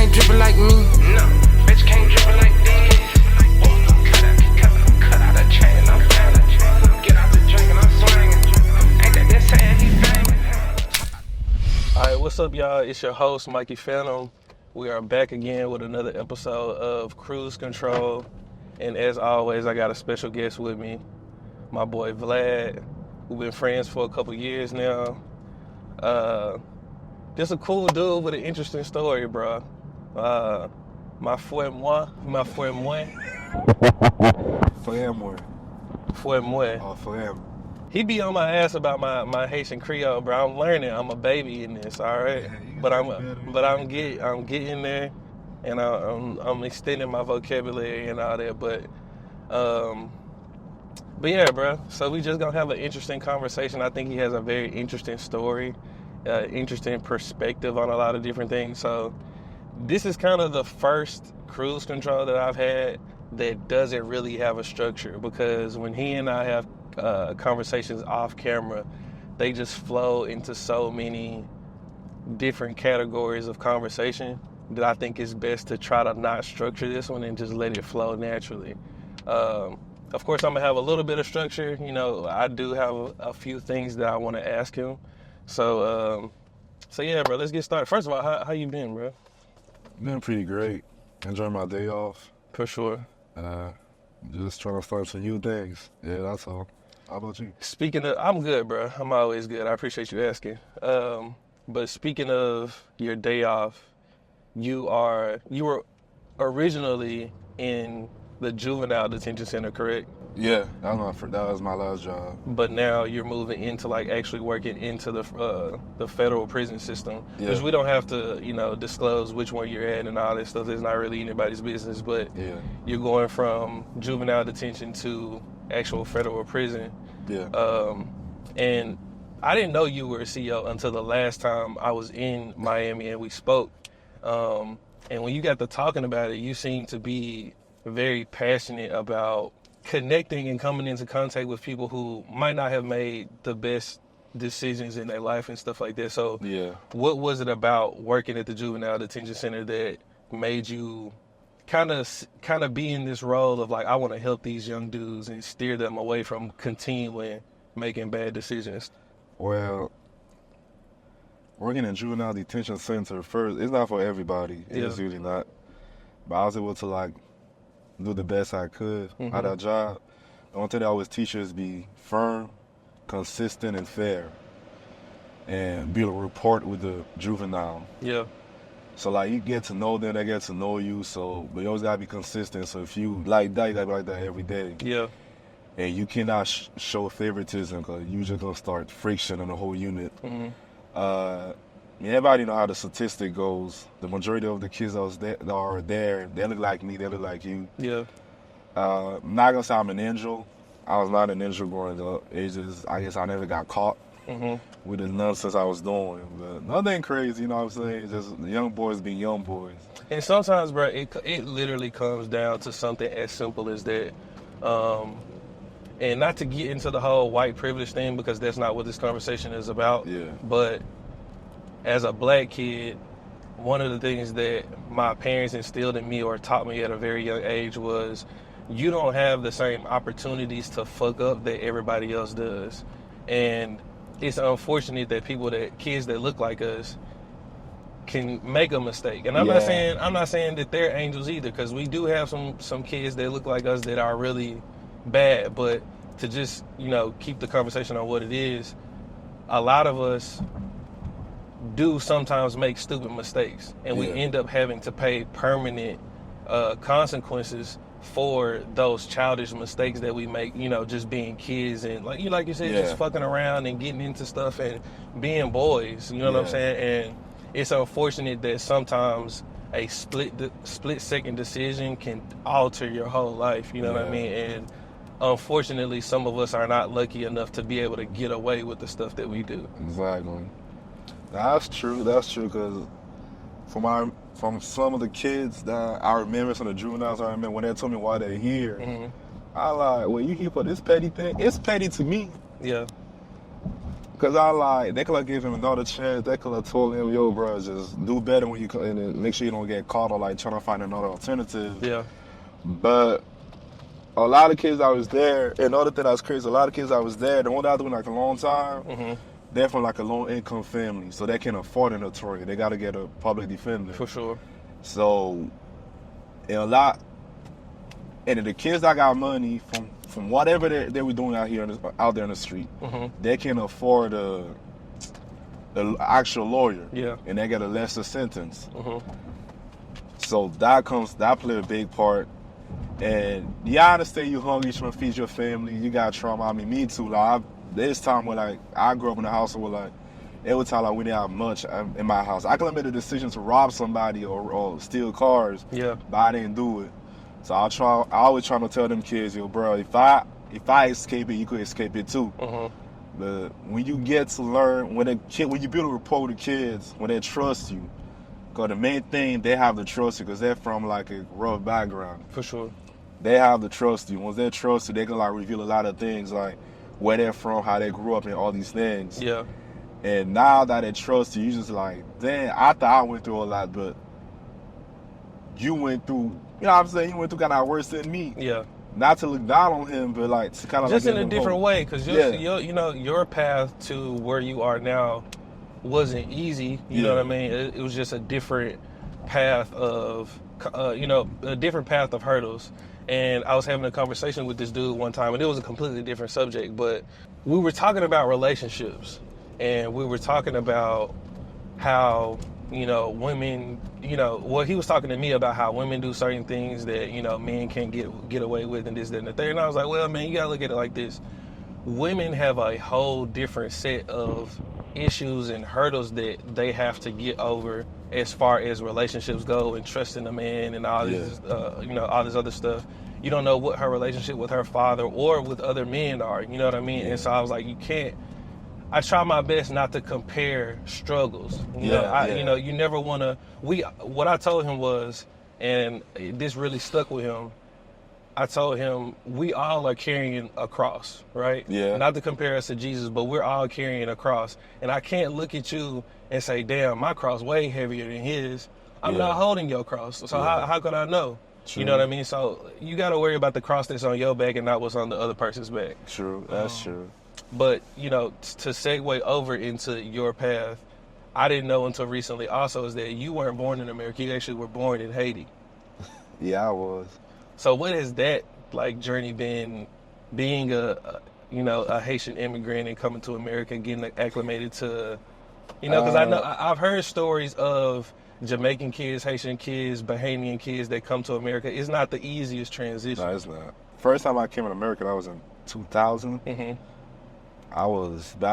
can't drip it like me. No, bitch can't drip it like this. Cut out a chain, I'm banging. Get out the drink and I'm swinging. Ain't that saying he famous? Alright, what's up, y'all? It's your host, Vlad Fountaine. We are back again with another episode of Cruise Control. And as always, I got a special guest with me, my boy Vlad. We've been friends for a couple years now. Just a cool dude with an interesting story, bro. My foi moi. He be on my ass about my Haitian Creole, bro. I'm learning. I'm a baby in this, all right. Yeah, I'm getting there, and I'm extending my vocabulary and all that. But yeah, bro. So we just gonna have an interesting conversation. I think he has a very interesting story, interesting perspective on a lot of different things. So this is kind of the first cruise control that I've had that doesn't really have a structure, because when he and I have conversations off camera, they just flow into so many different categories of conversation that I think it's best to try to not structure this one and just let it flow naturally. Of course, I'm gonna have a little bit of structure. You know, I do have a few things that I want to ask him. So yeah, bro, let's get started. First of all, how you been, bro? Been pretty great. Enjoying my day off. For sure. Just trying to start some new things. Yeah, that's all. How about you? Speaking of, I'm good, bro. I'm always good. I appreciate you asking. But speaking of your day off, you were originally in the juvenile detention center, correct? Yeah, that was my last job. But now you're moving into like actually working into the federal prison system, because we don't have to, disclose which one you're at and all that stuff. It's not really anybody's business. But you're going from juvenile detention to actual federal prison. Yeah. And I didn't know you were a CO until the last time I was in Miami and we spoke. And when you got to talking about it, you seemed to be very passionate about connecting and coming into contact with people who might not have made the best decisions in their life and stuff like that. So what was it about working at the juvenile detention center that made you kind of be in this role of like, I want to help these young dudes and steer them away from continuing making bad decisions? Well, working in juvenile detention center first, it's not for everybody. It's really not. But I was able to do the best I could at that job. The one thing I always teach is be firm, consistent, and fair, and be able to report with the juvenile. Yeah. So you get to know them, they get to know you. So, but you always gotta be consistent. So if you like that, you gotta be like that every day. Yeah. And you cannot show favoritism, because you just gonna start friction in the whole unit. Everybody know how the statistic goes. The majority of the kids that are there, they look like me, they look like you. Yeah. I'm not gonna say I'm an angel. I was not an angel growing up. It's just, I guess I never got caught with the nonsense I was doing. But nothing crazy, you know what I'm saying? It's just young boys being young boys. And sometimes, bro, it literally comes down to something as simple as that. And not to get into the whole white privilege thing, because that's not what this conversation is about. Yeah. But as a black kid, one of the things that my parents instilled in me or taught me at a very young age was, you don't have the same opportunities to fuck up that everybody else does. And it's unfortunate that kids that look like us can make a mistake. And I'm not saying that they're angels either, because we do have some kids that look like us that are really bad. But to just, keep the conversation on what it is, a lot of us do sometimes make stupid mistakes, and we end up having to pay permanent consequences for those childish mistakes that we make, just being kids and like you said, just fucking around and getting into stuff and being boys, you know what I'm saying? And it's unfortunate that sometimes a split second decision can alter your whole life, you know what I mean? And unfortunately, some of us are not lucky enough to be able to get away with the stuff that we do. Exactly. That's true, because from some of the kids that I remember, some of the juveniles I remember, when they told me why they're here, I like, well, you here for this petty thing? It's petty to me. Yeah. Cause they could have given him another chance. They could have told him, yo, bro, just do better when you come in and make sure you don't get caught or like trying to find another alternative. Yeah. But a lot of kids that was there, another thing that was crazy, a lot of kids that was there, the one that was doing like a long time, they're from like a low income family, so they can't afford an attorney. They got to get a public defender. For sure. So, and the kids that got money from whatever they were doing out there in the street, they can afford the actual lawyer. Yeah. And they get a lesser sentence. So that play a big part. And yeah, I understand you hungry, trying to feed your family, you got trauma. I mean, me too. Like, there's time where like I grew up in a house where like every time like we didn't have much in my house. I could have made a decision to rob somebody or steal cars. Yeah. But I didn't do it. So I always trying to tell them kids, yo, bro, if I escape it, you could escape it too. But when you get to learn, when you build a rapport with the kids, when they trust you, because the main thing, they have to trust you because they're from like a rough background. For sure. They have to trust you. Once they trust you, they can like reveal a lot of things, like where they're from, how they grew up, and all these things. Yeah. And now that they trust you, you just like, damn, I thought I went through a lot, but you went through, you know what I'm saying? You went through kind of worse than me. Yeah. Not to look down on him, but like to kind of just like in a different way, because your path to where you are now wasn't easy. You know what I mean? It was just a different path of, a different path of hurdles. And I was having a conversation with this dude one time, and it was a completely different subject, but we were talking about relationships, and we were talking about how, women, he was talking to me about how women do certain things that, men can't get away with, and this, that, and the third. And I was like, well, man, you gotta look at it like this. Women have a whole different set of issues and hurdles that they have to get over as far as relationships go, and trusting a man and all this, all this other stuff. You don't know what her relationship with her father or with other men are, you know what I mean? Yeah. And so I was like, I try my best not to compare struggles. You never want to, what I told him was, and this really stuck with him, I told him, we all are carrying a cross, right? Yeah. Not to compare us to Jesus, but we're all carrying a cross. And I can't look at you and say, damn, my cross way heavier than his. I'm not holding your cross. So how could I know? True. You know what I mean? So you got to worry about the cross that's on your back and not what's on the other person's back. True. That's true. But, to segue over into your path, I didn't know until recently also is that you weren't born in America. You actually were born in Haiti. Yeah, I was. So what has that journey been, being a Haitian immigrant and coming to America, getting acclimated to, because I know I've heard stories of Jamaican kids, Haitian kids, Bahamian kids that come to America. It's not the easiest transition. No, it's not. First time I came to America, I was in 2000. I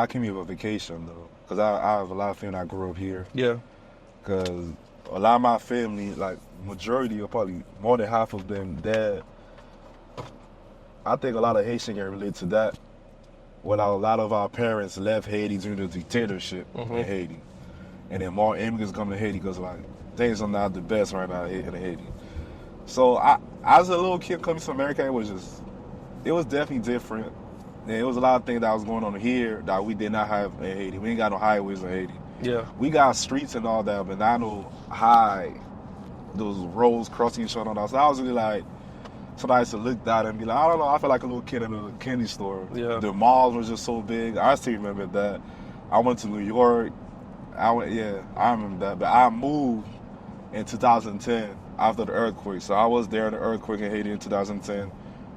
came here for vacation though, because I have a lot of family that grew up here. Yeah. Because a lot of my family, like majority or probably more than half of them, I think a lot of Haitians can relate to that. When a lot of our parents left Haiti during the dictatorship in Haiti. And then more immigrants come to Haiti because like things are not the best right now in Haiti. So as a little kid coming to America, it was definitely different. And it was a lot of things that was going on here that we did not have in Haiti. We ain't got no highways in Haiti. Yeah. We got streets and all that, but not no high, those roads crossing each other. So I was really like, somebody to look at and be like, I don't know, I feel like a little kid in a candy store. Yeah. The malls were just so big. I still remember that. I went to New York. I remember that. But I moved in 2010 after the earthquake. So I was there in the earthquake in Haiti in 2010.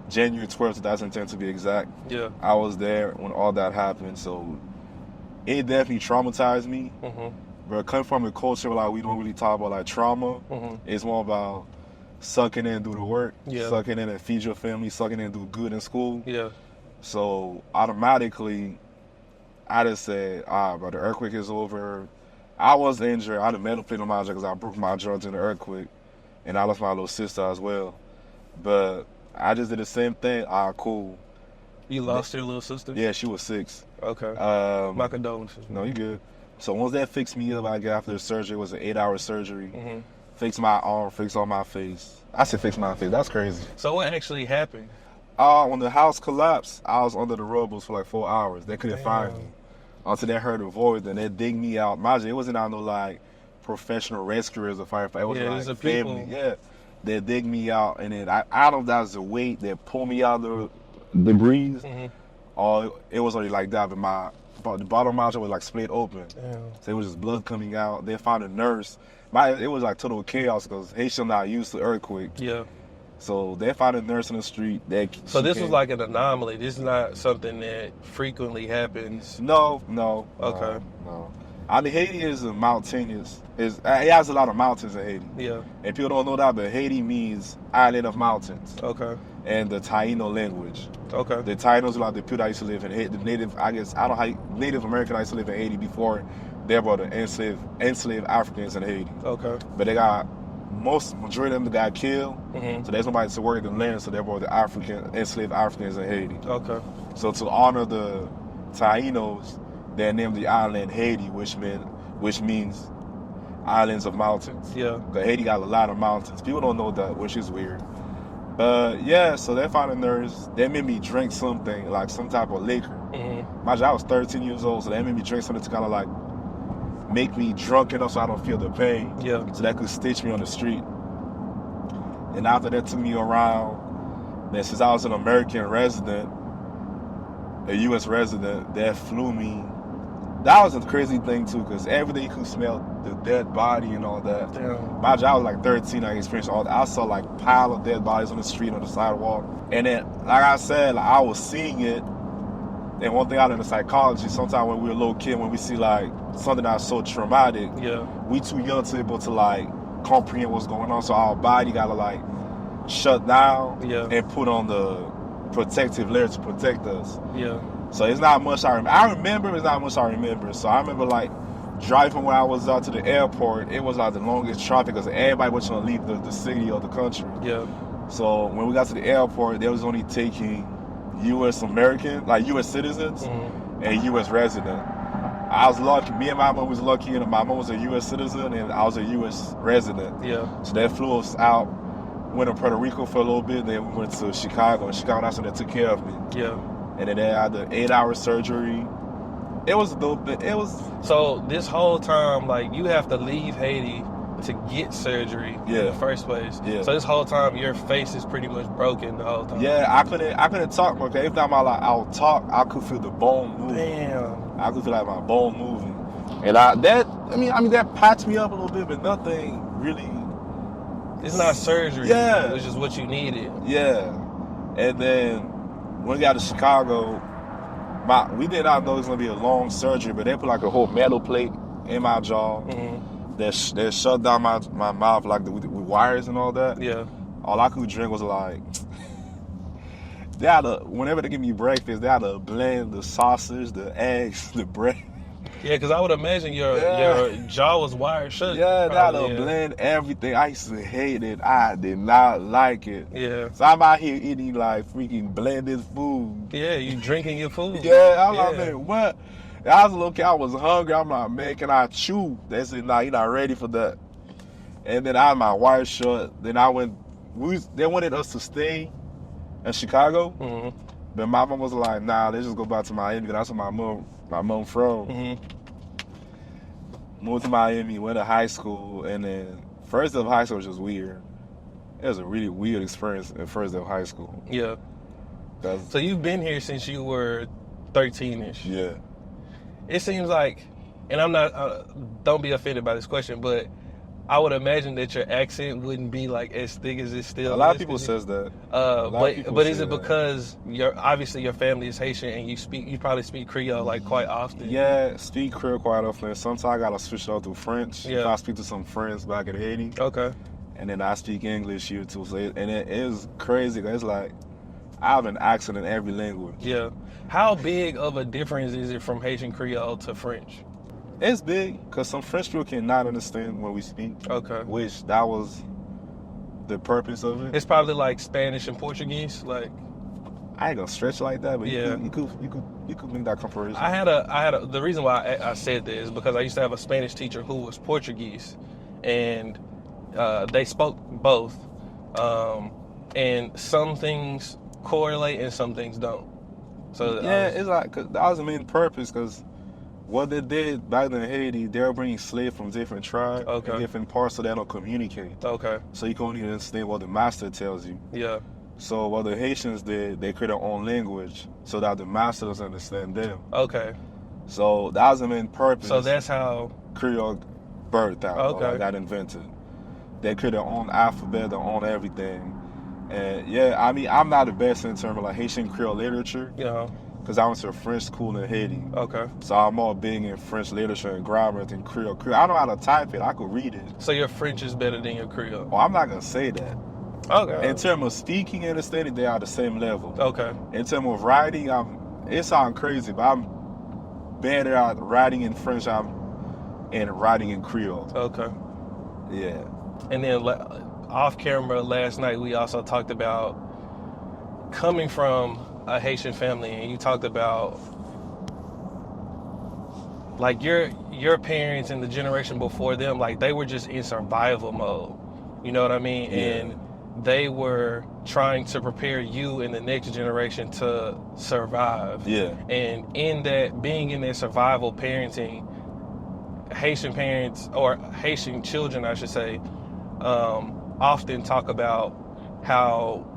January 12th, 2010 to be exact. Yeah. I was there when all that happened. So it definitely traumatized me. But coming from a culture where like, we don't really talk about like trauma, it's more about sucking in and do the work, sucking in and feed your family, sucking in and do good in school. Yeah. So automatically, I just said, bro, the earthquake is over. I was injured. I had a metal plate on my jaw because I broke my jaw in the earthquake. And I lost my little sister as well. But I just did the same thing. Cool. You lost your little sister? Yeah, she was 6. Okay. My condolences. No, you good. So once that fixed me up, I got after the surgery. It was an 8-hour surgery. Fixed my arm, fixed all my face. I said fix my face. That's crazy. So what actually happened? When the house collapsed, I was under the rubbles for like 4 hours. They couldn't find me. until they heard a voice, then they dig me out. Mind you, it wasn't out no like professional rescuers or firefighters. It was like family. People. Yeah, they dig me out, and then I don't know if that was the weight that pulled me out of the debris, Mm-hmm. or it was already like that. But the bottom of my jaw was like split open, Damn. so it was just blood coming out. They found a nurse. It was like total chaos because Haitian not used to earthquake. Yeah. So they found a nurse in the street. So this was like an anomaly. This is not something that frequently happens. No. Okay. No. I mean, Haiti is a mountainous. It has a lot of mountains in Haiti. Yeah. And people don't know that, but Haiti means island of mountains. Okay. And the Taino language. Okay. The Tainos are like the people that used to live in Haiti. The native, I guess, I don't know how Native American used to live in Haiti before they brought the enslaved Africans in Haiti. Okay. But they got majority of them got killed. Mm-hmm. So there's nobody to work the land, so they brought the enslaved Africans in Haiti. Okay. So to honor the Tainos, they named the island Haiti, which means islands of mountains. Yeah. Because Haiti got a lot of mountains. People don't know that, which is weird. But yeah, so they found a nurse. They made me drink something, like some type of liquor. Mm-hmm. Mind you, I was 13 years old, so they made me drink something to kind of like make me drunk enough so I don't feel the pain. Yeah. So that could stitch me on the street. And after that took me around, then since I was an American resident, a U.S. resident, they flew me. That was a crazy thing too, because every day you could smell the dead body and all that. Damn. Mind you, I was like 13, I experienced all that. I saw like pile of dead bodies on the street, on the sidewalk. And then, like I said, like, I was seeing it. And one thing I learned in psychology, sometimes when we're a little kid, when we see like something that's so traumatic, Yeah. we too young to be able to like comprehend what's going on. So our body gotta like shut down and put on the protective layer to protect us. Yeah. So it's not much I remember. It's not much I remember. So I remember like driving when I was out to the airport. It was like the longest traffic because everybody was trying to leave the city or the country. Yeah. So when we got to the airport, they was only taking U.S. American, like U.S. citizens and U.S. resident. I was lucky. Me and my mom was lucky, and my mom was a U.S. citizen, and I was a U.S. resident. Yeah. So they flew us out. Went to Puerto Rico for a little bit, then we went to Chicago. And Chicago, that's when they took care of me. Yeah. And then they had the 8-hour surgery. It was dope. It was. So this whole time, like, you have to leave Haiti to get surgery in the first place. Yeah. So this whole time, your face is pretty much broken the whole time. Yeah, I couldn't talk much. Every time I'll talk, I could feel the bone moving. Damn. I could feel like my bone moving. And that patched me up a little bit, but nothing really. It's not surgery. Yeah. It's just what you needed. Yeah. And then when we got to Chicago, we did not know it was gonna be a long surgery, but they put like a whole metal plate in my jaw. Mm-hmm. They shut down my mouth like with wires and all that. Yeah. All I could drink was like whenever they give me breakfast, they had to blend the sausage, the eggs, the bread. Yeah, because I would imagine your jaw was wired shut. Yeah, they had to blend everything. I used to hate it. I did not like it. Yeah. So I'm out here eating like freaking blended food. Yeah, you drinking your food. Yeah, I'm like, man, what? I was a little kid, I was hungry. I'm like, man, can I chew? They said, nah, you're not ready for that. And then I had my wire shut. Then they wanted us to stay in Chicago. Mm-hmm. But my mom was like, nah, let's just go back to Miami, because that's where my mom from. Mm-hmm. Moved to Miami, went to high school, and then first day of high school was just weird. It was a really weird experience at first day of high school. Yeah. So you've been here since you were 13-ish. Yeah. It seems like, and I'm not, don't be offended by this question, but I would imagine that your accent wouldn't be like as thick as it still is. A lot of people says that. But is it because obviously your family is Haitian and you probably speak Creole like quite often? Yeah, speak Creole quite often. Sometimes I gotta switch out to French. Yeah. If I speak to some friends back in Haiti. Okay. And then I speak English here too. So it is crazy. It's like I have an accent in every language. Yeah. How big of a difference is it from Haitian Creole to French? It's big, because some French people cannot understand when we speak. Okay. Which that was the purpose of it. It's probably like Spanish and Portuguese, like. I ain't gonna stretch like that, but yeah. you could make that comparison. I had a the reason why I said that is because I used to have a Spanish teacher who was Portuguese, and they spoke both, and some things correlate and some things don't. So yeah, it's like, cause that was the main purpose, because what they did back in Haiti, they were bringing slaves from different tribes and different parts so they don't communicate. Okay. So you can only understand what the master tells you. Yeah. So what the Haitians did, they created their own language so that the master doesn't understand them. Okay. So that was the main purpose. So that's how Creole birthed out. Okay. Or got invented. They created their own alphabet, their own everything. And yeah, I mean, I'm not the best in terms of like Haitian Creole literature. Yeah. Because I went to a French school in Haiti. Okay. So I'm more big in French literature and grammar than Creole. I know how to type it. I could read it. So your French is better than your Creole? Oh, I'm not going to say that. Okay. In terms of speaking and understanding, they are the same level. Okay. In terms of writing, it sounds crazy, but I'm better at writing in French and writing in Creole. Okay. Yeah. And then off camera last night, we also talked about coming from a Haitian family, and you talked about like your parents and the generation before them, like they were just in survival mode. You know what I mean? Yeah. And they were trying to prepare you and the next generation to survive. Yeah. And in that, being in that survival parenting, Haitian parents, or Haitian children, I should say, often talk about how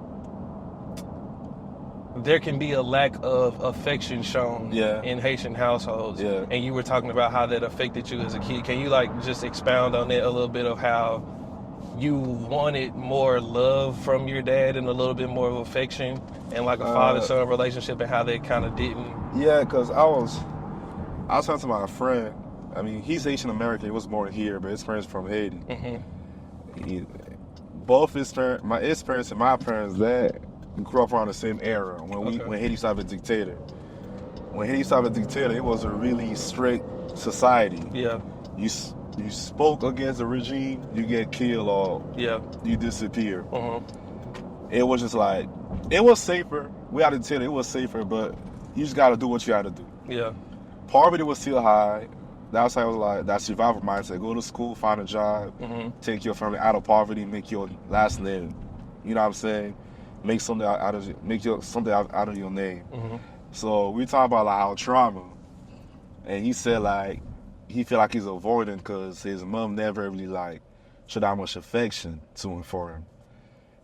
there can be a lack of affection shown in Haitian households. Yeah. And you were talking about how that affected you as a kid. Can you like just expound on that a little bit of how you wanted more love from your dad and a little bit more of affection and like a father-son relationship, and how they kind of didn't? Yeah, because I was talking to my friend. I mean, he's Haitian American. He was born here, but his parents from Haiti. Mm-hmm. Both his parents and my parents, they grew up around the same era when Haiti started a dictator. When Haiti started a dictator, it was a really strict society. Yeah. You spoke against the regime, you get killed or you disappear. It was just like, it was safer. We had to tell you, it was safer, but you just got to do what you got to do. Yeah. Poverty was still high. That's how it was like, that survival mindset. Go to school, find a job, take your family out of poverty, make your last name. You know what I'm saying? Make something out of your name. So we talking about like our trauma, and he said like he feel like he's avoiding because his mom never really like showed that much affection to him for him.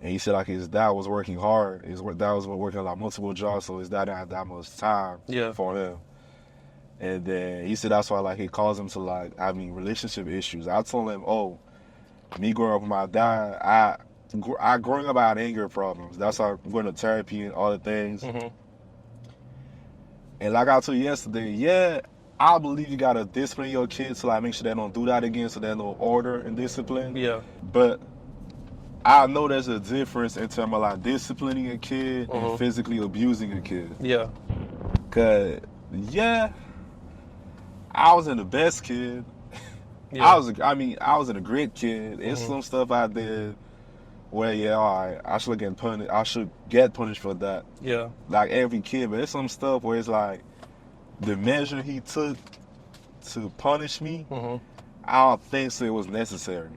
And he said like his dad was working hard. His dad was working like multiple jobs, so his dad didn't have that much time for him. And then he said that's why like he calls him to like having relationship issues. I told him, oh, me growing up with my dad, I growing up I had anger problems. That's why I'm going to therapy and all the things. And like I told you yesterday, I believe you gotta discipline your kids to like make sure they don't do that again, so there's no order and discipline. Yeah. But I know there's a difference in terms of like disciplining a kid and physically abusing a kid. Yeah. Cause I wasn't the best kid. Yeah. I wasn't a great kid. It's some stuff I did where I should get punished. I should get punished for that. Yeah. Like every kid, but there's some stuff where it's like the measure he took to punish me, I don't think so it was necessary.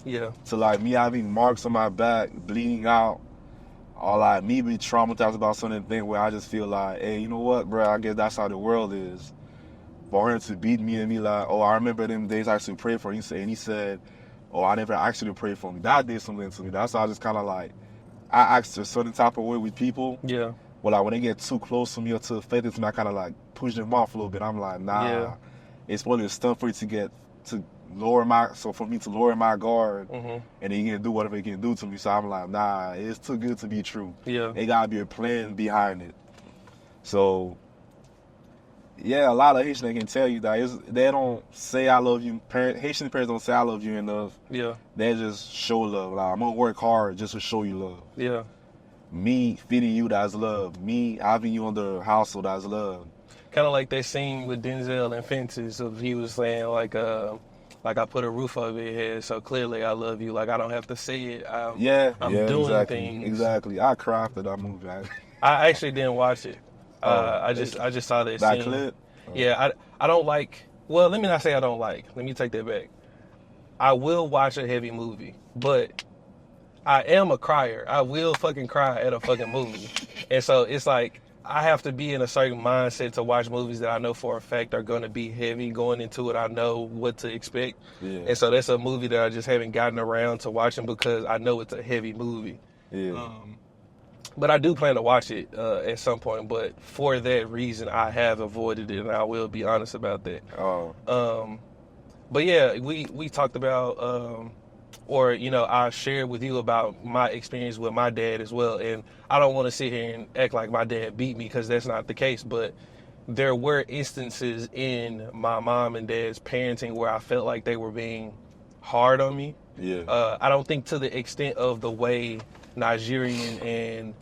Yeah. So like me having marks on my back, bleeding out, or like me be traumatized about something where I just feel like, hey, you know what, bro? I guess that's how the world is. For him to beat me and be like, oh, I remember them days I used to pray for him, and he said, oh, I never asked you to pray for me. That did something to me. That's why I just kind of like, I act a certain type of way with people. Yeah. Well, like when they get too close to me or too affected to me, I kind of like push them off a little bit. I'm like, nah, it's probably a stunt for you for me to lower my guard, and then you can do whatever you can do to me. So I'm like, nah, it's too good to be true. Yeah. It gotta be a plan behind it. So, yeah, a lot of Haitians, they can tell you that they don't say I love you. Haitian parents don't say I love you enough. Yeah. They just show love. Like, I'm gonna work hard just to show you love. Yeah. Me feeding you, that's love. Me having you in the household, that's love. Kind of like that scene with Denzel and Fences of he was saying like I put a roof over your head, so clearly I love you. Like I don't have to say it. I'm doing things. Exactly. I cried after that movie. I actually didn't watch it. I just saw that scene. Clip? Yeah, I don't like. Well, let me not say I don't like. Let me take that back. I will watch a heavy movie, but I am a crier. I will fucking cry at a fucking movie, and so it's like I have to be in a certain mindset to watch movies that I know for a fact are going to be heavy. Going into it, I know what to expect. Yeah. And so that's a movie that I just haven't gotten around to watching because I know it's a heavy movie. Yeah. But I do plan to watch it at some point. But for that reason, I have avoided it, and I will be honest about that. Oh. But yeah, we talked about, I shared with you about my experience with my dad as well. And I don't want to sit here and act like my dad beat me because that's not the case. But there were instances in my mom and dad's parenting where I felt like they were being hard on me. Yeah. I don't think to the extent of the way Nigerian and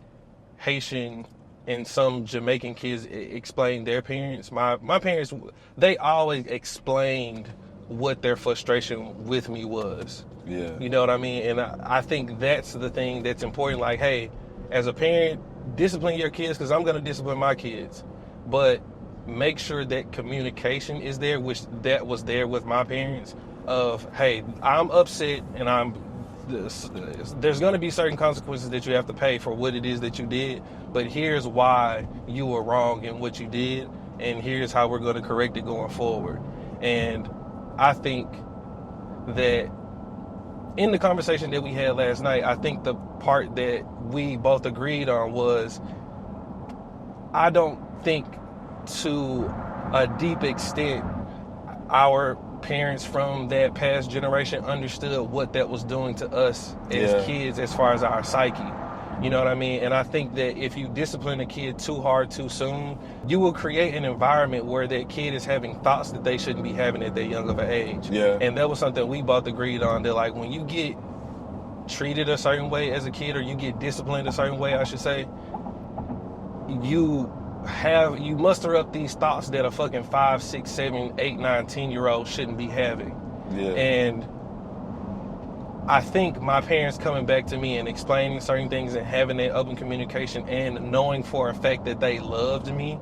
Haitian and some Jamaican kids explain their parents. My parents, they always explained what their frustration with me was. Yeah. You know what I mean? And I think that's the thing that's important. Like, hey, as a parent, discipline your kids because I'm going to discipline my kids. But make sure that communication is there, which that was there with my parents of, hey, I'm upset and there's going to be certain consequences that you have to pay for what it is that you did, but here's why you were wrong in what you did, and here's how we're going to correct it going forward. And I think that in the conversation that we had last night, I think the part that we both agreed on was, I don't think to a deep extent our parents from that past generation understood what that was doing to us as kids as far as our psyche. You know what I mean? And I think that if you discipline a kid too hard too soon, you will create an environment where that kid is having thoughts that they shouldn't be having at that young of an age. Yeah. And that was something we both agreed on, that like when you get treated a certain way as a kid, or you get disciplined a certain way, I should say, you muster up these thoughts that a fucking 5, 6, 7, 8, 9, 10-year-old shouldn't be having. Yeah. And I think my parents coming back to me and explaining certain things and having that open communication and knowing for a fact that they loved me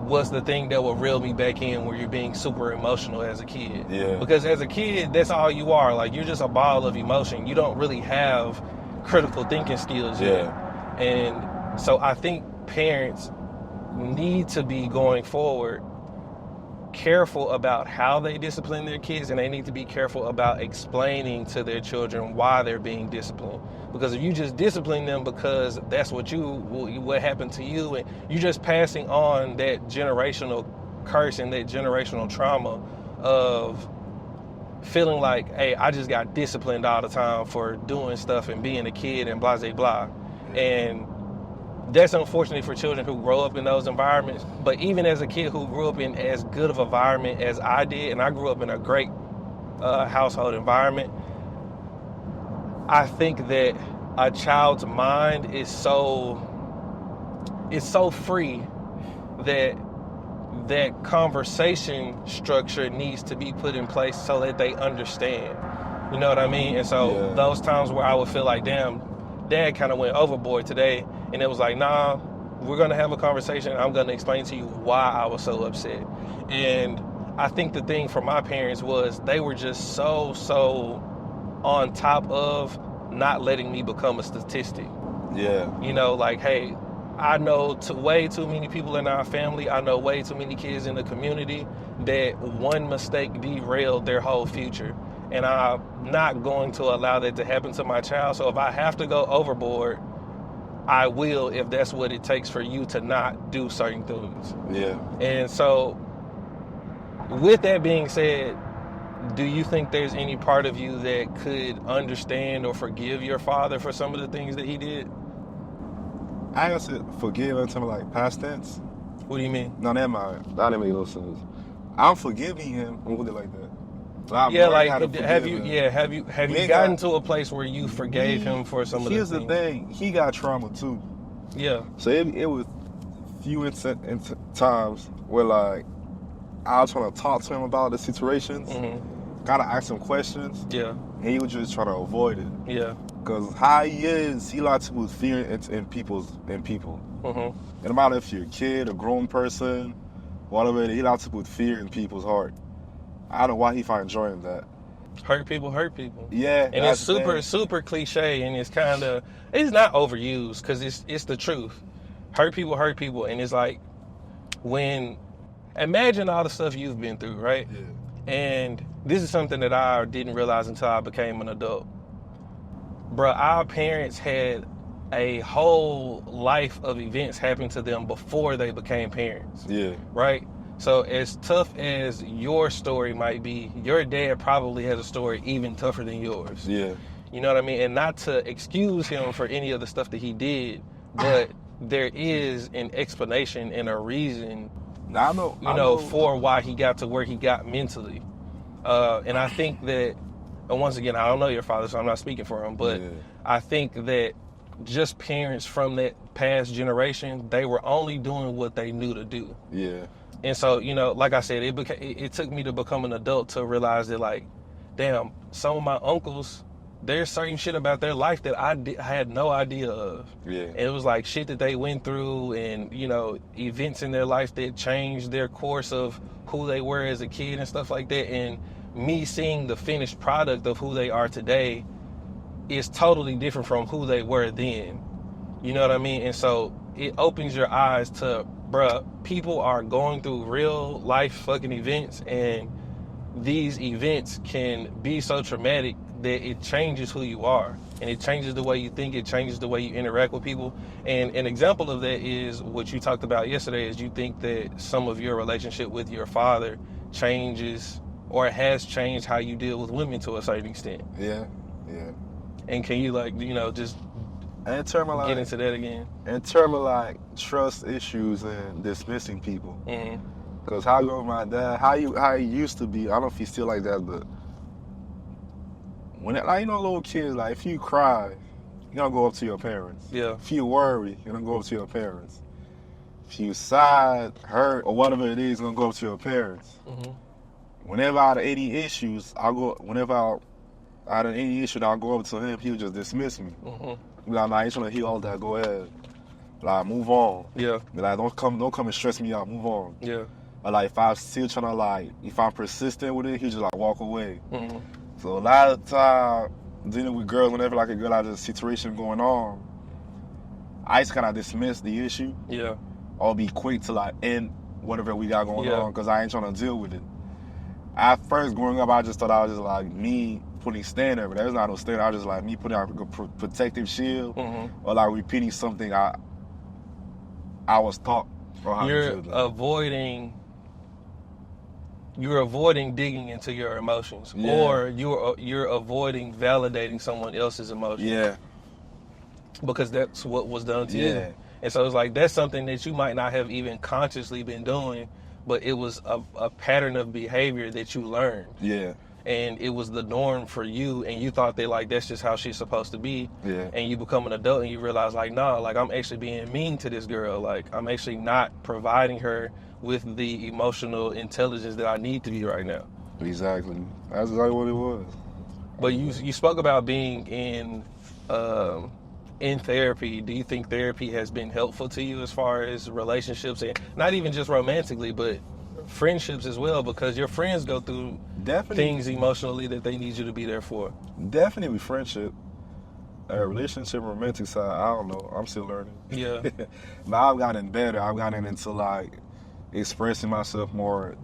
was the thing that would reel me back in where you're being super emotional as a kid. Yeah. Because as a kid, that's all you are. Like, you're just a ball of emotion. You don't really have critical thinking skills yet. And so I think parents need to be, going forward, careful about how they discipline their kids, and they need to be careful about explaining to their children why they're being disciplined. Because if you just discipline them because that's what happened to you, and you're just passing on that generational curse and that generational trauma of feeling like, hey, I just got disciplined all the time for doing stuff and being a kid and blah, blah, blah. And that's unfortunate for children who grow up in those environments. But even as a kid who grew up in as good of an environment as I did, and I grew up in a great household environment, I think that a child's mind is so free that conversation structure needs to be put in place so that they understand. You know what I mean? And so those times where I would feel like, damn, Dad kind of went overboard today, and it was like, nah, we're going to have a conversation. I'm going to explain to you why I was so upset. And I think the thing for my parents was they were just so on top of not letting me become a statistic. Yeah. You know, like, hey, I know way too many people in our family. I know way too many kids in the community that one mistake derailed their whole future. And I'm not going to allow that to happen to my child. So if I have to go overboard, I will, if that's what it takes for you to not do certain things. Yeah. And so, with that being said, do you think there's any part of you that could understand or forgive your father for some of the things that he did? I ain't gonna say forgive until like past tense. What do you mean? No, never mind. That didn't make no sense. I'm forgiving him. I'm gonna like that. So have you gotten to a place where you forgave him for some of the things? Here's the thing, he got trauma too. Yeah. So it was few times where like I was trying to talk to him about the situations, gotta ask him questions. Yeah. And he was just trying to avoid it. Yeah. Because how he is, he likes to put fear in people. And no matter if you're a kid, a grown person, whatever, he likes to put fear in people's heart. I don't know why he find joy in that. Hurt people. Yeah. And it's super cliche, and it's not overused because it's the truth. hurt people, and it's like when imagine all the stuff you've been through, right? Yeah. And this is something that I didn't realize until I became an adult. Bruh, our parents had a whole life of events happen to them before they became parents. Yeah. Right? So as tough as your story might be, your dad probably has a story even tougher than yours. Yeah. You know what I mean? And not to excuse him for any of the stuff that he did, but there is an explanation and a reason, I know. for why he got to where he got mentally. And I think that, and once again, I don't know your father, so I'm not speaking for him, but I think that just parents from that past generation, they were only doing what they knew to do. Yeah. And so, like I said, it took me to become an adult to realize that, like, damn, some of my uncles, there's certain shit about their life that I had no idea of. Yeah. And it was like shit that they went through and, events in their life that changed their course of who they were as a kid and stuff like that. And me seeing the finished product of who they are today is totally different from who they were then. You know what I mean? And so it opens your eyes to, bruh, people are going through real life fucking events, and these events can be so traumatic that it changes who you are, and it changes the way you think, it changes the way you interact with people. And an example of that is what you talked about yesterday, is you think that some of your relationship with your father changes or has changed how you deal with women to a certain extent. Yeah. And can you just in terms of get into that again? In terms of trust issues and dismissing people. Mm-hmm. Cause how I go with my dad, how he used to be, I don't know if he's still like that, but when little kids, if you cry, you're gonna go up to your parents. Yeah. If you worry, you're gonna go up to your parents. If you sad, hurt, or whatever it is, you're gonna go up to your parents. Mm-hmm. Whenever I had any issues, I'll go up to him, he'll just dismiss me. Mm-hmm. Like, I ain't trying to hear all that, go ahead. Like, move on. Yeah. Like, don't come and stress me out, move on. Yeah. But if I'm still trying to if I'm persistent with it, he'll just walk away. Mm-hmm. So a lot of time dealing with girls, whenever a girl has a situation going on, I just kind of dismiss the issue. Yeah. Or be quick to end whatever we got going on, because I ain't trying to deal with it. At first, growing up, I just thought I was just me putting standard, but there's not no standard. I was just me putting out a protective shield, or repeating something I was taught. You're avoiding digging into your emotions, or you're avoiding validating someone else's emotions. Yeah. Because that's what was done to you. And so it's that's something that you might not have even consciously been doing, but it was a pattern of behavior that you learned. Yeah. And it was the norm for you, and you thought that that's just how she's supposed to be. Yeah. And you become an adult and you realize no, I'm actually being mean to this girl. I'm actually not providing her with the emotional intelligence that I need to be right now. Exactly. That's exactly what it was. But you spoke about being in therapy. Do you think therapy has been helpful to you as far as relationships, and not even just romantically, but friendships as well? Because your friends go through things emotionally that they need you to be there for. Definitely friendship. Relationship, romantic side, I don't know. I'm still learning. Yeah. But I've gotten better. I've gotten into expressing myself more,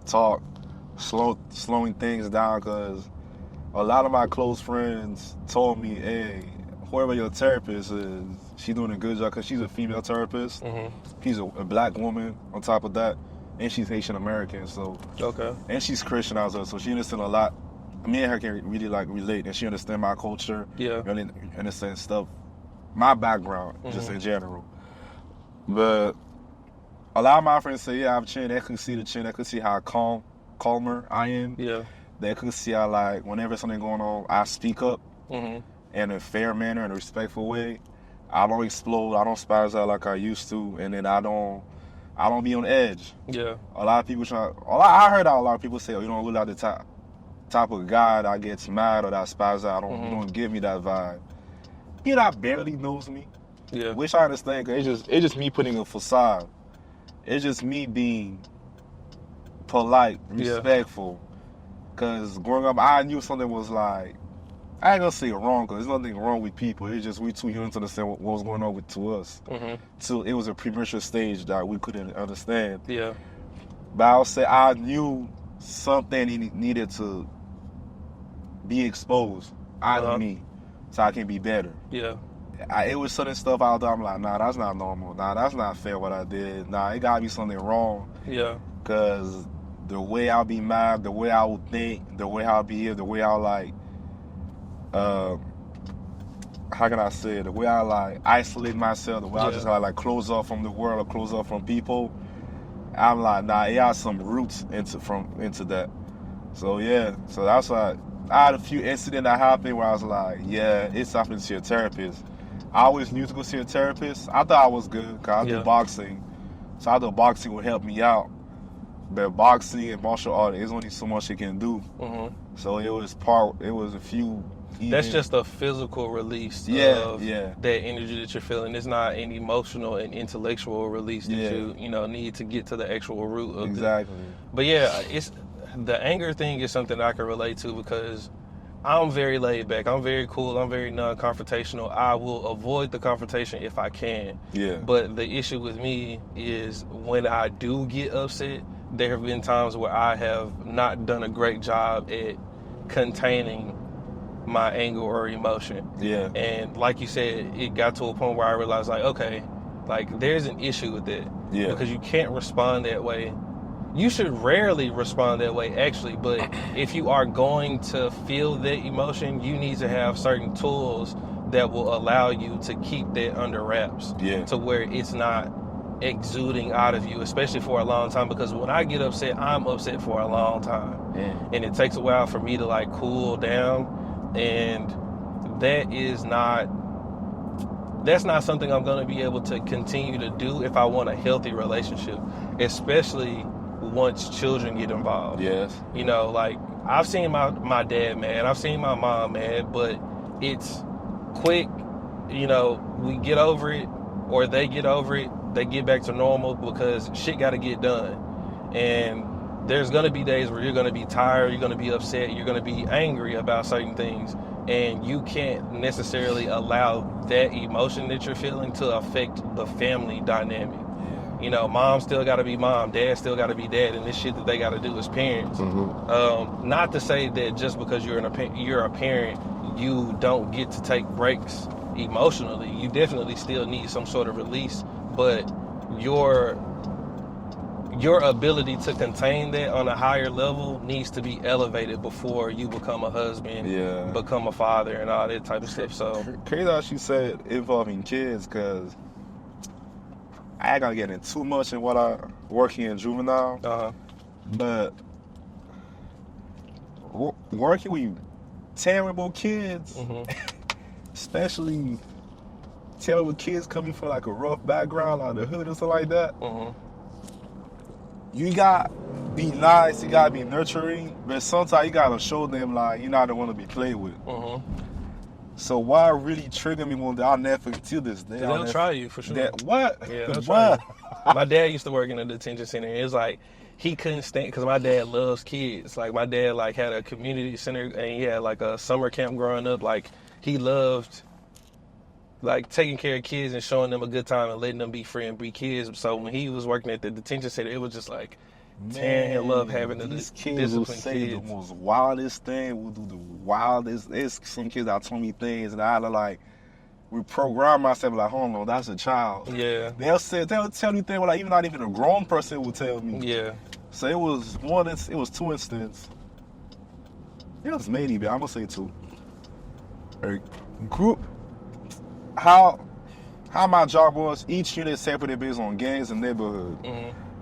slowing things down, because a lot of my close friends told me, hey, whoever your therapist is, she's doing a good job, because she's a female therapist. Mm-hmm. She's a black woman on top of that, and she's Haitian American, so. Okay. And she's Christian as well, so she understands a lot. Me and her can really relate, and she understands my culture. Yeah. Really understands stuff, my background, just in general. But a lot of my friends say, yeah, I've changed. They could see the change. They could see how calmer I am. Yeah. They could see how whenever something going on, I speak up in a fair manner, in a respectful way. I don't explode. I don't spaz out like I used to, and then I don't be on edge. Yeah. A lot of people I heard a lot of people say, oh, you don't look like the type of guy that gets mad or that spaz out. You don't give me that vibe. You that barely knows me. Yeah. Which I understand, because it's just me putting a facade. It's just me being polite, respectful. Because growing up, I knew something was I ain't gonna say wrong, because there's nothing wrong with people. It's just we too young to understand what was going on to us. So it was a premature stage that we couldn't understand. Yeah. But I'll say I knew something needed to be exposed out of me so I can be better. Yeah. It was certain stuff out there I'm like, nah, that's not normal. Nah, that's not fair what I did. Nah, it gotta be something wrong. Yeah. Because the way I'll be mad, the way I would think, the way I'll behave, the way I'll like, how can I say it? The way I like isolate myself, the way I just like close off from the world or close off from people. I'm like, nah, it has some roots into that. So yeah, so that's why I had a few incidents that happened where I was like, yeah, it's something to see a therapist. I always knew to go see a therapist. I thought I was good because I do boxing, so I thought boxing would help me out. But boxing and martial art, there's only so much it can do. So it was a few. That's just a physical release of that energy that you're feeling. It's not an emotional and intellectual release that you need to get to the actual root of it. But yeah, it's the anger thing is something I can relate to because I'm very laid back. I'm very cool. I'm very non-confrontational. I will avoid the confrontation if I can. Yeah. But the issue with me is when I do get upset, there have been times where I have not done a great job at containing my anger or emotion. Yeah. And like you said, it got to a point where I realized, like, okay, like there's an issue with that. Yeah. Because you can't respond that way. You should rarely respond that way, actually, but if you are going to feel that emotion, you need to have certain tools that will allow you to keep that under wraps to where it's not exuding out of you, especially for a long time, because when I get upset, I'm upset for a long time. And it takes a while for me to like cool down, and that's not something I'm going to be able to continue to do if I want a healthy relationship, especially once children get involved. Yes. You know, like I've seen my dad mad, I've seen my mom mad, but it's quick, you know, we get over it or they get over it, they get back to normal because shit got to get done. And there's going to be days where you're going to be tired, you're going to be upset, you're going to be angry about certain things, and you can't necessarily allow that emotion that you're feeling to affect the family dynamic. You know, mom still got to be mom, dad still got to be dad, and this shit that they got to do as parents. Not to say that just because you're a parent, you don't get to take breaks emotionally. You definitely still need some sort of release, but your ability to contain that on a higher level needs to be elevated before you become a husband, become a father, and all that type of stuff. So crazy how she said involving kids, because I ain't gonna get in too much in what I work here in juvenile, but working with terrible kids, especially terrible kids coming from like a rough background, like the hood or something like that, you gotta be nice, you gotta be nurturing, but sometimes you gotta show them like you're not the one to be played with. So what really triggered me one day, I'll never forget till this day. They'll try you for sure. What? Yeah, they'll try you. My dad used to work in a detention center, and it's like he couldn't stand, because my dad loves kids. Like my dad like had a community center, and he had like a summer camp growing up. Like he loved like taking care of kids and showing them a good time and letting them be free and be kids. So when he was working at the detention center, it was just like, man, he loved having these kids will say the most wildest thing, will do the wildest. There's some kids that told me things, and I had to like reprogram myself like, hold on, that's a child. Yeah. They'll tell me things like even not even a grown person will tell me. Yeah. So it was two instances. It was maybe, but I'm gonna say two. A group. How my job was, each unit separated based on gangs and neighborhood.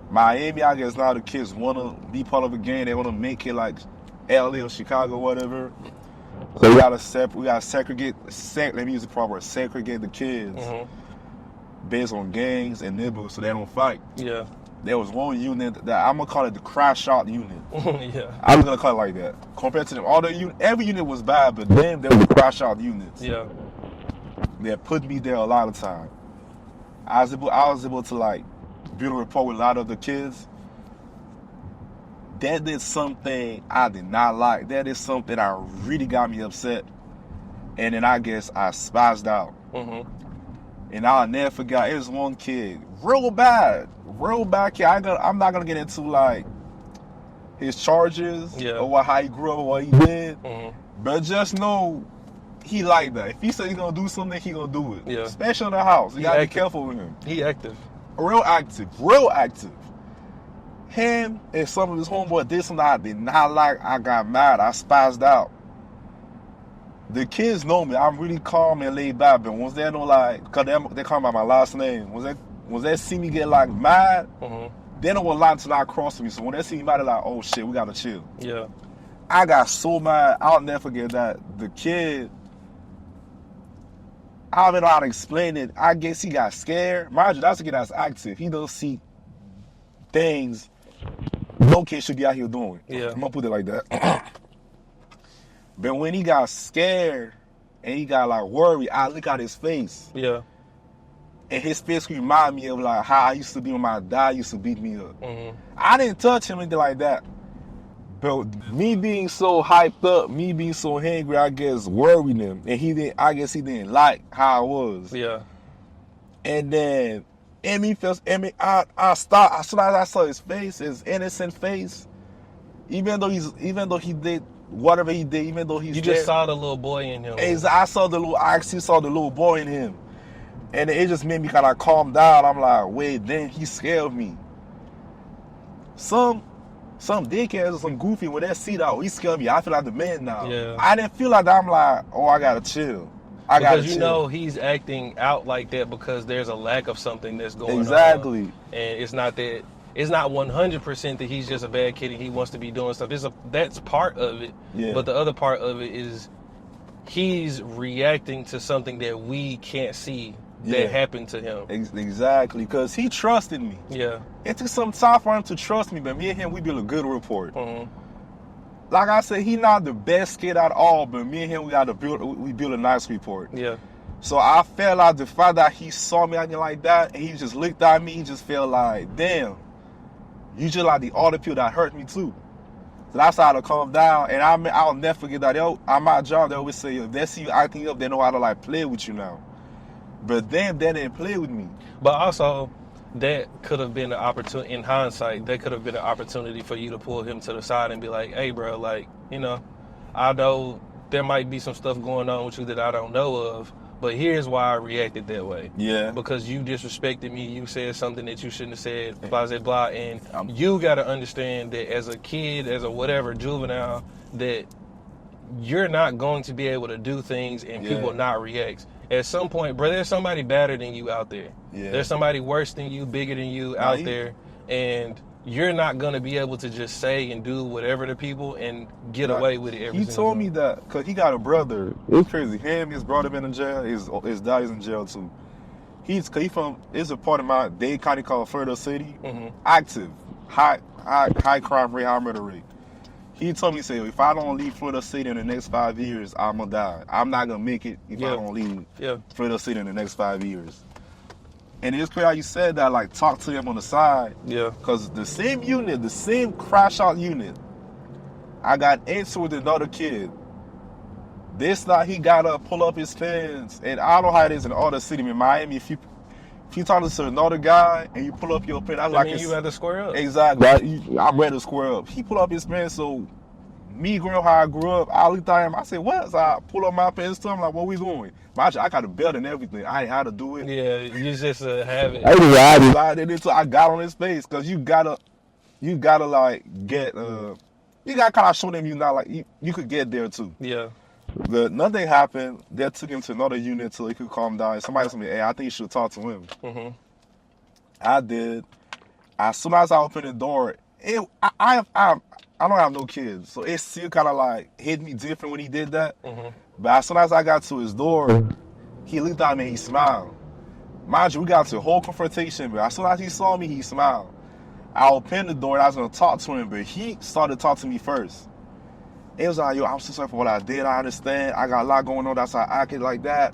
Miami, I guess now the kids want to be part of a gang. They want to make it like LA or Chicago or whatever. So we gotta segregate. Let me use the proper word. Segregate the kids based on gangs and neighborhoods so they don't fight. Yeah. There was one unit that I'm gonna call it the crash out unit. Yeah. I'm gonna call it like that. Compared to them, every unit was bad, but then there were crash out units. Yeah. They put me there a lot of time. I was able to like build a rapport with a lot of the kids. That did something I did not like. That is something that really got me upset. And then I guess I spazzed out. And I'll never forget, it was one kid, real bad kid. I'm not gonna get into like his charges or how he grew up or what he did. But just know he like that. If he said he's gonna do something, he gonna do it. Yeah. Especially in the house. You gotta be careful with him. He active. Real active. Him and some of his homeboy did something I did not like. I got mad. I spazzed out. The kids know me. I'm really calm and laid back. But once they know, like, cause they call me by my last name. Once they see me get like mad, they don't want to not cross me. So when they see me mad, they're like, oh shit, we gotta chill. Yeah. I got so mad. I'll never forget that. The kid, I don't even know how to explain it. I guess he got scared. Mind you, that's a kid that's active. He don't see things no kid should be out here doing. Yeah. I'm gonna put it like that. But when he got scared and he got like worried, I look at his face. Yeah. And his face remind me of like how I used to be when my dad used to beat me up. I didn't touch him or anything like that. But me being so hyped up, me being so angry, I guess worried him. And I guess he didn't like how I was. Yeah. And then I stopped. As soon as I saw his face, his innocent face, even though he did whatever he did, even though you just saw the little boy in him. I actually saw the little boy in him, and it just made me kind of calm down. I'm like, wait, then he scared me. Some dickheads or some goofy when they see that, he scared me. I feel like the man now. Yeah. I didn't feel like that. I'm like, oh, I gotta chill. Because you know he's acting out like that because there's a lack of something that's going on. Exactly. And it's not 100% that he's just a bad kid and he wants to be doing stuff. That's part of it. Yeah. But the other part of it is he's reacting to something that we can't see that happened to him. Exactly, because he trusted me. Yeah. It took some time for him to trust me, but me and him, we built a good rapport. Like I said, he not the best kid at all, but me and him, we built a nice rapport. Yeah. So I felt like the fact that he saw me acting like that, and he just looked at me, he just felt like, damn, you just like the other people that hurt me too. So that's how to calm down. And I'll never forget that. At my job, they always say, if they see you acting up, they know how to like play with you now. But then they didn't play with me. But also, that could have been an opportunity, in hindsight, that could have been an opportunity for you to pull him to the side and be like, hey, bro, like, you know, I know there might be some stuff going on with you that I don't know of, but here's why I reacted that way. Yeah. Because you disrespected me, you said something that you shouldn't have said, blah, blah, blah, and you got to understand that as a kid, as a whatever, juvenile, that you're not going to be able to do things and people not react. At some point, bro, there's somebody better than you out there. Yeah. There's somebody worse than you, bigger than you out there. And you're not going to be able to just say and do whatever to people and get away with it every He told me that because he got a brother. It's crazy. His brother been in jail. His dad is in jail too. It's a part of my Dade County called Florida City. Active. High crime rate, high murder rate. He told me, he said, if I don't leave Florida City in the next 5 years, I'm going to die. I'm not going to make it if I don't leave Florida City in the next 5 years. And it's crazy how you said that, like, talk to him on the side. Yeah. Because the same unit, the same crash out unit, I got into with another kid. This night, he got to pull up his pants. And I don't know how it is in other cities. In Miami, if you talk to another guy and you pull up your pants, I mean, you had to square up. Exactly. I'm ready to square up. He pulled up his pants, so me growing up how I grew up, I looked at him, I said, what? So I pull up my pants to him, like, where we going? I got a belt and everything. I ain't how to do it. Yeah, you just have it. I got on his face, because you gotta like get, you gotta kind of show them you not like, you could get there too. Yeah. But nothing happened. They took him to another unit till he could calm down. Somebody told me, hey, I think you should talk to him. I did. As soon as I opened the door, I don't have no kids, so it still kind of like hit me different when he did that. But as soon as I got to his door, he looked at me and he smiled. Mind you, we got to a whole confrontation, but as soon as he saw me, he smiled. I opened the door and I was going to talk to him, but he started to talk to me first. It was like, yo, I'm so sorry for what I did. I understand. I got a lot going on. That's why I acted like that.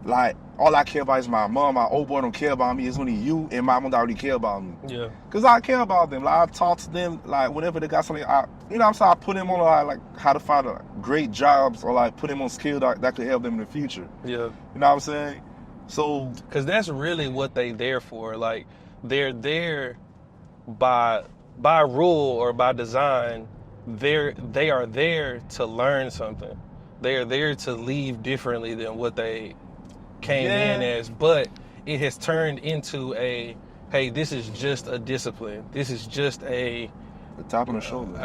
like, all I care about is my mom. My old boy don't care about me. It's only you and my mom that already care about me. Yeah. Because I care about them. Like, I talk to them, like, whenever they got something, you know what I'm saying? I put them on, like how to find great jobs or, like, put them on skills that could help them in the future. Yeah. You know what I'm saying? So. Because that's really what they there for. Like, they're there by rule or by design. They are there to learn something. They are there to leave differently than what they came in as, but it has turned into hey, this is just a discipline. This is just the tap on the shoulder.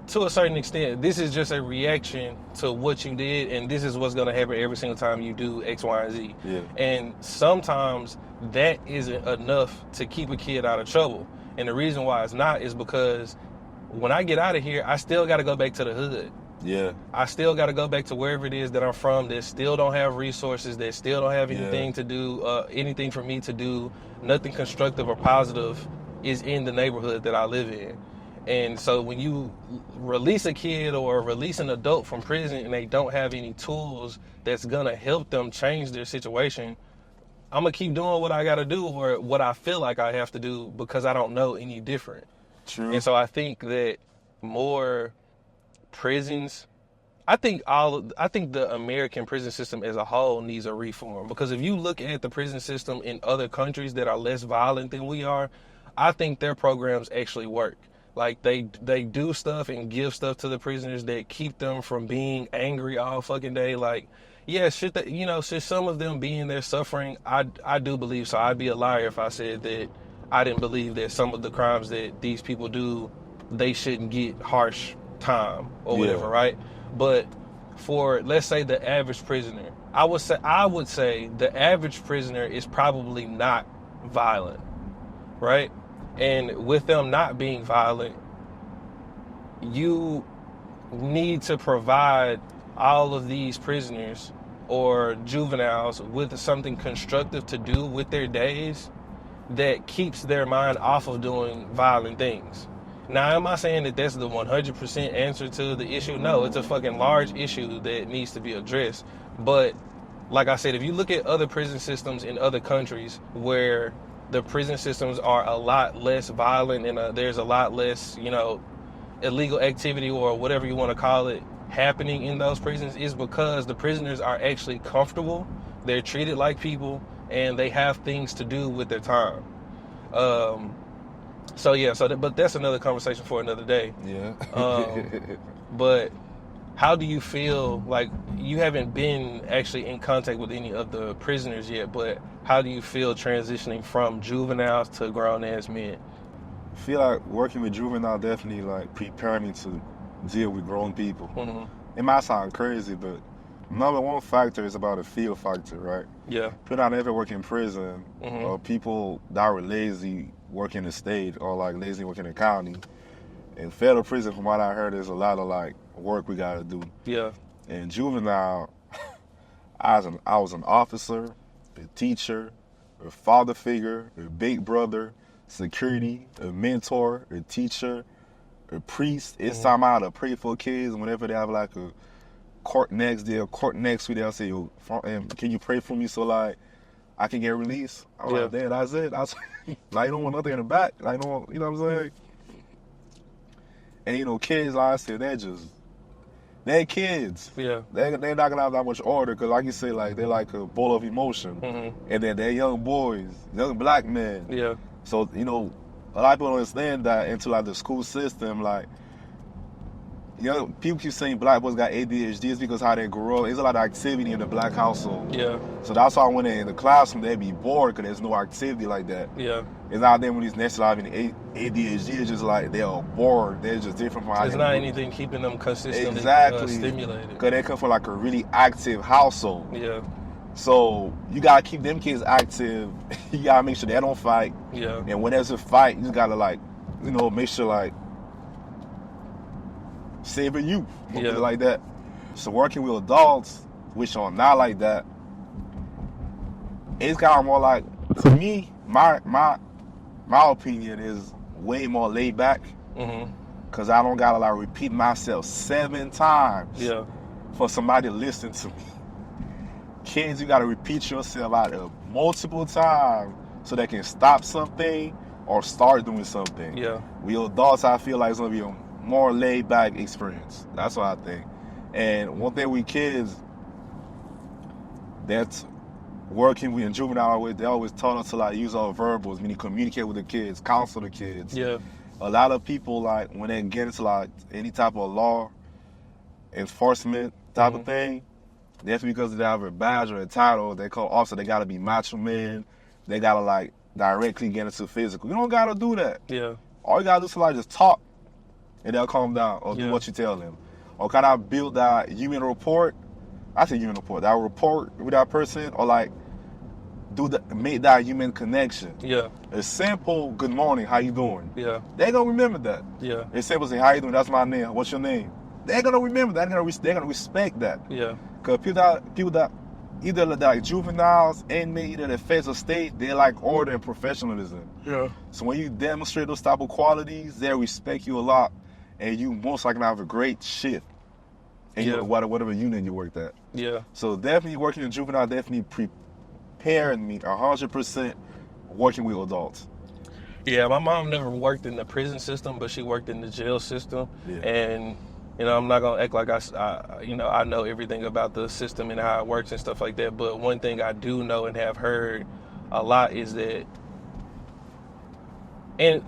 To a certain extent, this is just a reaction to what you did, and this is what's going to happen every single time you do X, Y, and Z. Yeah. And sometimes that isn't enough to keep a kid out of trouble. And the reason why it's not is because when I get out of here, I still got to go back to the hood. Yeah. I still got to go back to wherever it is that I'm from that still don't have resources, that still don't have anything to do, anything for me to do, nothing constructive or positive is in the neighborhood that I live in. And so when you release a kid or release an adult from prison and they don't have any tools that's going to help them change their situation, I'm going to keep doing what I got to do or what I feel like I have to do because I don't know any different. True. And so I think that more prisons, I think the American prison system as a whole needs a reform, because if you look at the prison system in other countries that are less violent than we are, I think their programs actually work. Like they do stuff and give stuff to the prisoners that keep them from being angry all fucking day. Like, yeah, should some of them be in there suffering? I do believe so. I'd be a liar if I said that I didn't believe that some of the crimes that these people do, they shouldn't get harsh time or whatever, right? But for, let's say, the average prisoner, I would say the average prisoner is probably not violent, right? And with them not being violent, you need to provide all of these prisoners or juveniles with something constructive to do with their days that keeps their mind off of doing violent things. Now, am I saying that that's the 100% answer to the issue? No, it's a fucking large issue that needs to be addressed. But like I said, if you look at other prison systems in other countries where the prison systems are a lot less violent and there's a lot less, illegal activity or whatever you want to call it happening in those prisons, is because the prisoners are actually comfortable, they're treated like people, and they have things to do with their time. But that's another conversation for another day. Yeah. But how do you feel, like, you haven't been actually in contact with any of the prisoners yet, but how do you feel transitioning from juveniles to grown-ass men? I feel like working with juvenile definitely, like, preparing me to deal with grown people. Mm-hmm. It might sound crazy, but number one factor is about a feel factor, right? Yeah. People that never work in prison, Mm-hmm. or people that were lazy work in the state, or like lazy working in the county. In federal prison, from what I heard, there's a lot of like work we gotta do. Yeah. In juvenile, I was an officer, a teacher, a father figure, a big brother, security, a mentor, a teacher, a priest. It's time I had to pray for kids whenever they have like a court next week. They'll say, "Yo, can you pray for me so like I can get released?" I'm like, "Damn, that's it." I was like, you don't want nothing in the back. Like, you know what I'm saying? And kids, like I said, they're kids. Yeah. They're not gonna have that much order, because like you say, like they're like a bowl of emotion. Mm-hmm. And then they're young boys, young black men. Yeah. So, a lot of people don't understand that into like the school system, like, people keep saying black boys got ADHD. It's because how they grow up. There's a lot of activity in the black household. Yeah. So that's why when they're in the classroom, they'd be bored because there's no activity like that. Yeah. It's not them when these next having ADHD. It's just like they're bored. They're just different from how There's not anything keeping them consistently stimulated. Because they come from like a really active household. Yeah. So you gotta keep them kids active. You gotta make sure they don't fight. Yeah. And when there's a fight, you just gotta like, make sure like save a youth. Yeah. Like that. So working with adults, which are not like that, it's kind of more like, to me, my opinion is way more laid back. Mm-hmm. Cause I don't gotta like repeat myself 7 times. Yeah. For somebody to listen to me. kids, you gotta repeat yourself out multiple times so they can stop something or start doing something. Yeah. We adults, I feel like it's gonna be a more laid back experience. That's what I think. And one thing we kids that's working with in juvenile with, they always taught us to like use our verbals, meaning communicate with the kids, counsel the kids. Yeah. A lot of people, like, when they get into like any type of law enforcement type of thing, that's because they have a badge or a title. They call officer. They gotta be macho man. They gotta like directly get into physical. You don't gotta do that. Yeah. All you gotta do is like just talk, and they'll calm down or do what you tell them. Or kind of build that human rapport. I say human rapport. That rapport with that person, or like make that human connection. Yeah. A simple good morning, how you doing? Yeah. They gonna remember that. Yeah. It's simple say, how you doing? That's my name. What's your name? They're gonna remember that. They're gonna respect that. Yeah. Cause people that either like juveniles, inmates, either the feds state, they like order and professionalism. Yeah. So when you demonstrate those type of qualities, they respect you a lot, and you most likely have a great shift. And whatever unit you worked at. Yeah. So definitely working in juvenile definitely preparing me 100% working with adults. Yeah, my mom never worked in the prison system, but she worked in the jail system. Yeah. And, you know, I'm not going to act like I know everything about the system and how it works and stuff like that. But one thing I do know and have heard a lot is that, and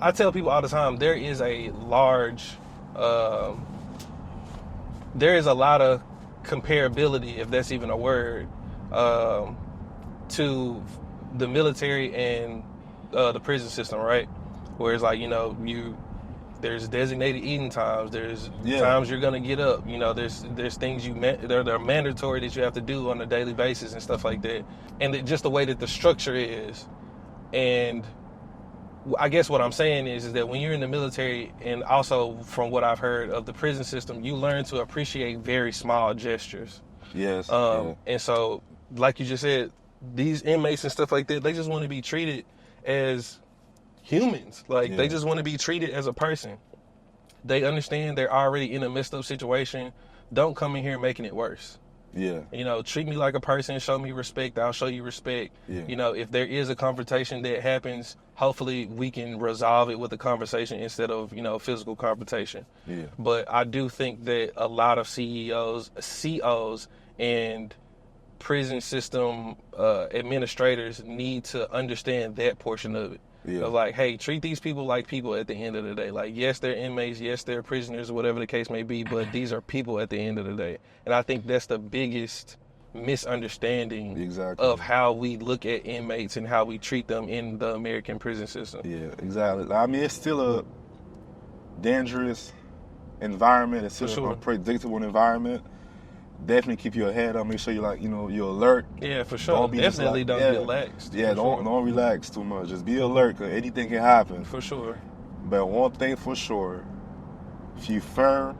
I tell people all the time, there is a lot of comparability, if that's even a word, to the military and the prison system, right? Where it's like, you know, there's designated eating times, there's times you're gonna get up, you know, there's things they're mandatory that you have to do on a daily basis and stuff like that, and just the way that the structure is. And I guess what I'm saying is that when you're in the military, and also from what I've heard of the prison system, you learn to appreciate very small gestures. Yes. And so, like you just said, these inmates and stuff like that, they just want to be treated as humans. Like, they just want to be treated as a person. They understand they're already in a messed up situation. Don't come in here making it worse. Yeah. You know, treat me like a person, show me respect, I'll show you respect. Yeah. You know, if there is a confrontation that happens, hopefully we can resolve it with a conversation instead of, you know, physical confrontation. Yeah. But I do think that a lot of COs, and prison system administrators need to understand that portion of it. Yeah. Of like, hey, treat these people like people at the end of the day. Like, yes, they're inmates, yes, they're prisoners, whatever the case may be, but these are people at the end of the day. And I think that's the biggest misunderstanding of how we look at inmates and how we treat them in the American prison system. Yeah, exactly. I mean, it's still a dangerous environment. It's still a predictable environment. Definitely keep your head up. Make sure you're you're alert. Yeah, for sure. Definitely don't get lax. Yeah, don't relax too much. Just be alert, because anything can happen. For sure. But one thing for sure, if you firm,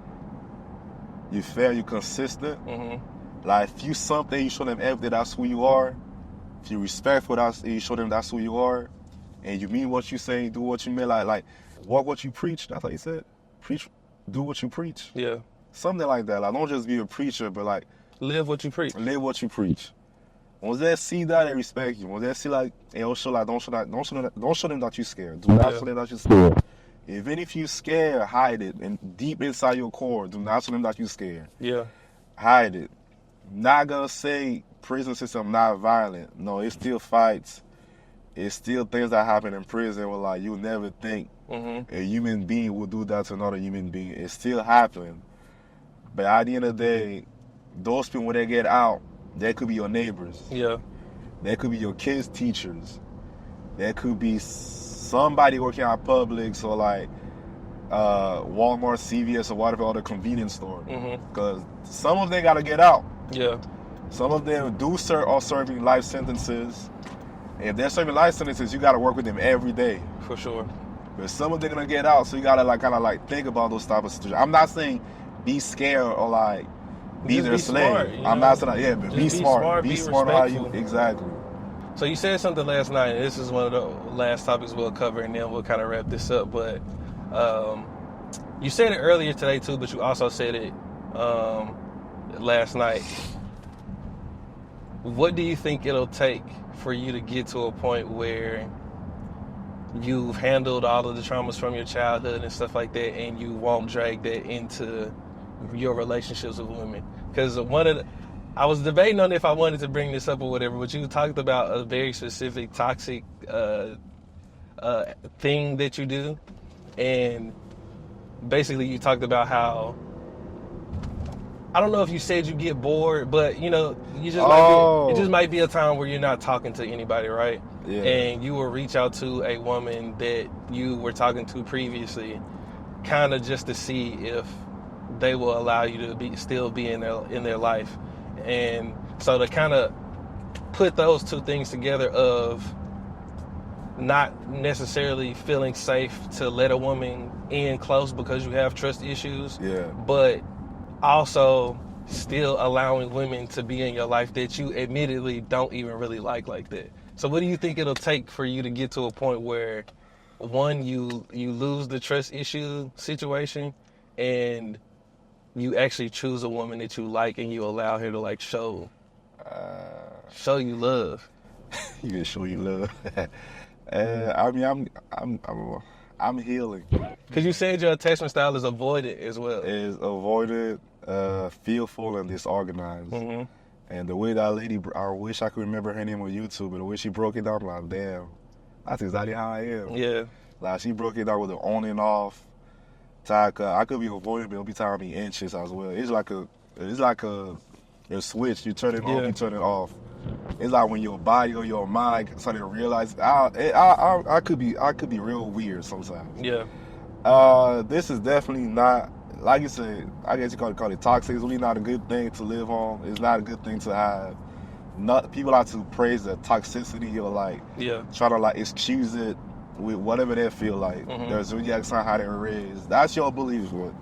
you fair, you consistent. Mm-hmm. Like, if you something, you show them everything, that's who you are. If you respectful, you show them that's who you are. And you mean what you say, do what you mean. Like walk what you preach. That's what you said. Preach, do what you preach. Yeah. Something like that. Like, don't just be a preacher, but like live what you preach. Live what you preach. Once they see that, they respect you. Once they see don't show them that you're scared. Do not show them that you're scared. Even if you're scared, hide it. And deep inside your core, do not show them that you're scared. Yeah. Hide it. Not gonna say prison system not violent. No, it still fights. It's still things that happen in prison where like you never think a human being will do that to another human being. It's still happening. But at the end of the day, those people, when they get out, they could be your neighbors. Yeah. They could be your kids' teachers. They could be somebody working at Publix or like Walmart, CVS, or whatever other convenience store. Because some of them got to get out. Yeah. Some of them are serving life sentences. If they're serving life sentences, you got to work with them every day. For sure. But some of them are going to get out, so you got to think about those type of situations. I'm not saying be scared or like be their slave. Smart, I'm not saying but be smart. Be smart how you exactly. So you said something last night, and this is one of the last topics we'll cover, and then we'll kind of wrap this up. But you said it earlier today too, but you also said it last night. what do you think it'll take for you to get to a point where you've handled all of the traumas from your childhood and stuff like that, and you won't drag that into your relationships with women? Because I was debating on if I wanted to bring this up or whatever, but you talked about a very specific toxic thing that you do, and basically you talked about how, I don't know if you said you get bored, but you just might be a time where you're not talking to anybody, right? Yeah. And you will reach out to a woman that you were talking to previously, kind of just to see if they will allow you to still be in their life. And so to kind of put those two things together of not necessarily feeling safe to let a woman in close because you have trust issues, but also still allowing women to be in your life that you admittedly don't even really like that. So what do you think it'll take for you to get to a point where, one, you lose the trust issue situation, and you actually choose a woman that you like and you allow her to like show you love? You can show you love. I mean, I'm healing. Because you said your attachment style is avoidant as well. Is avoidant, fearful, and disorganized. Mm-hmm. And the way that lady, I wish I could remember her name on YouTube, but the way she broke it down, I'm like, damn, that's exactly how I am. Yeah. Like, she broke it down with the on and off. Like, I could be avoidant, but it'll be time to be anxious as well. It's like a switch. You turn it on, you turn it off. It's like when your body or your mind started to realize, I could be real weird sometimes. Yeah. This is definitely not, like you said, I guess you call it toxic. It's really not a good thing to live on. It's not a good thing to have. People like to praise the toxicity or like try to like excuse it with whatever they feel like. There's really not how they're raised. That's your beliefs, but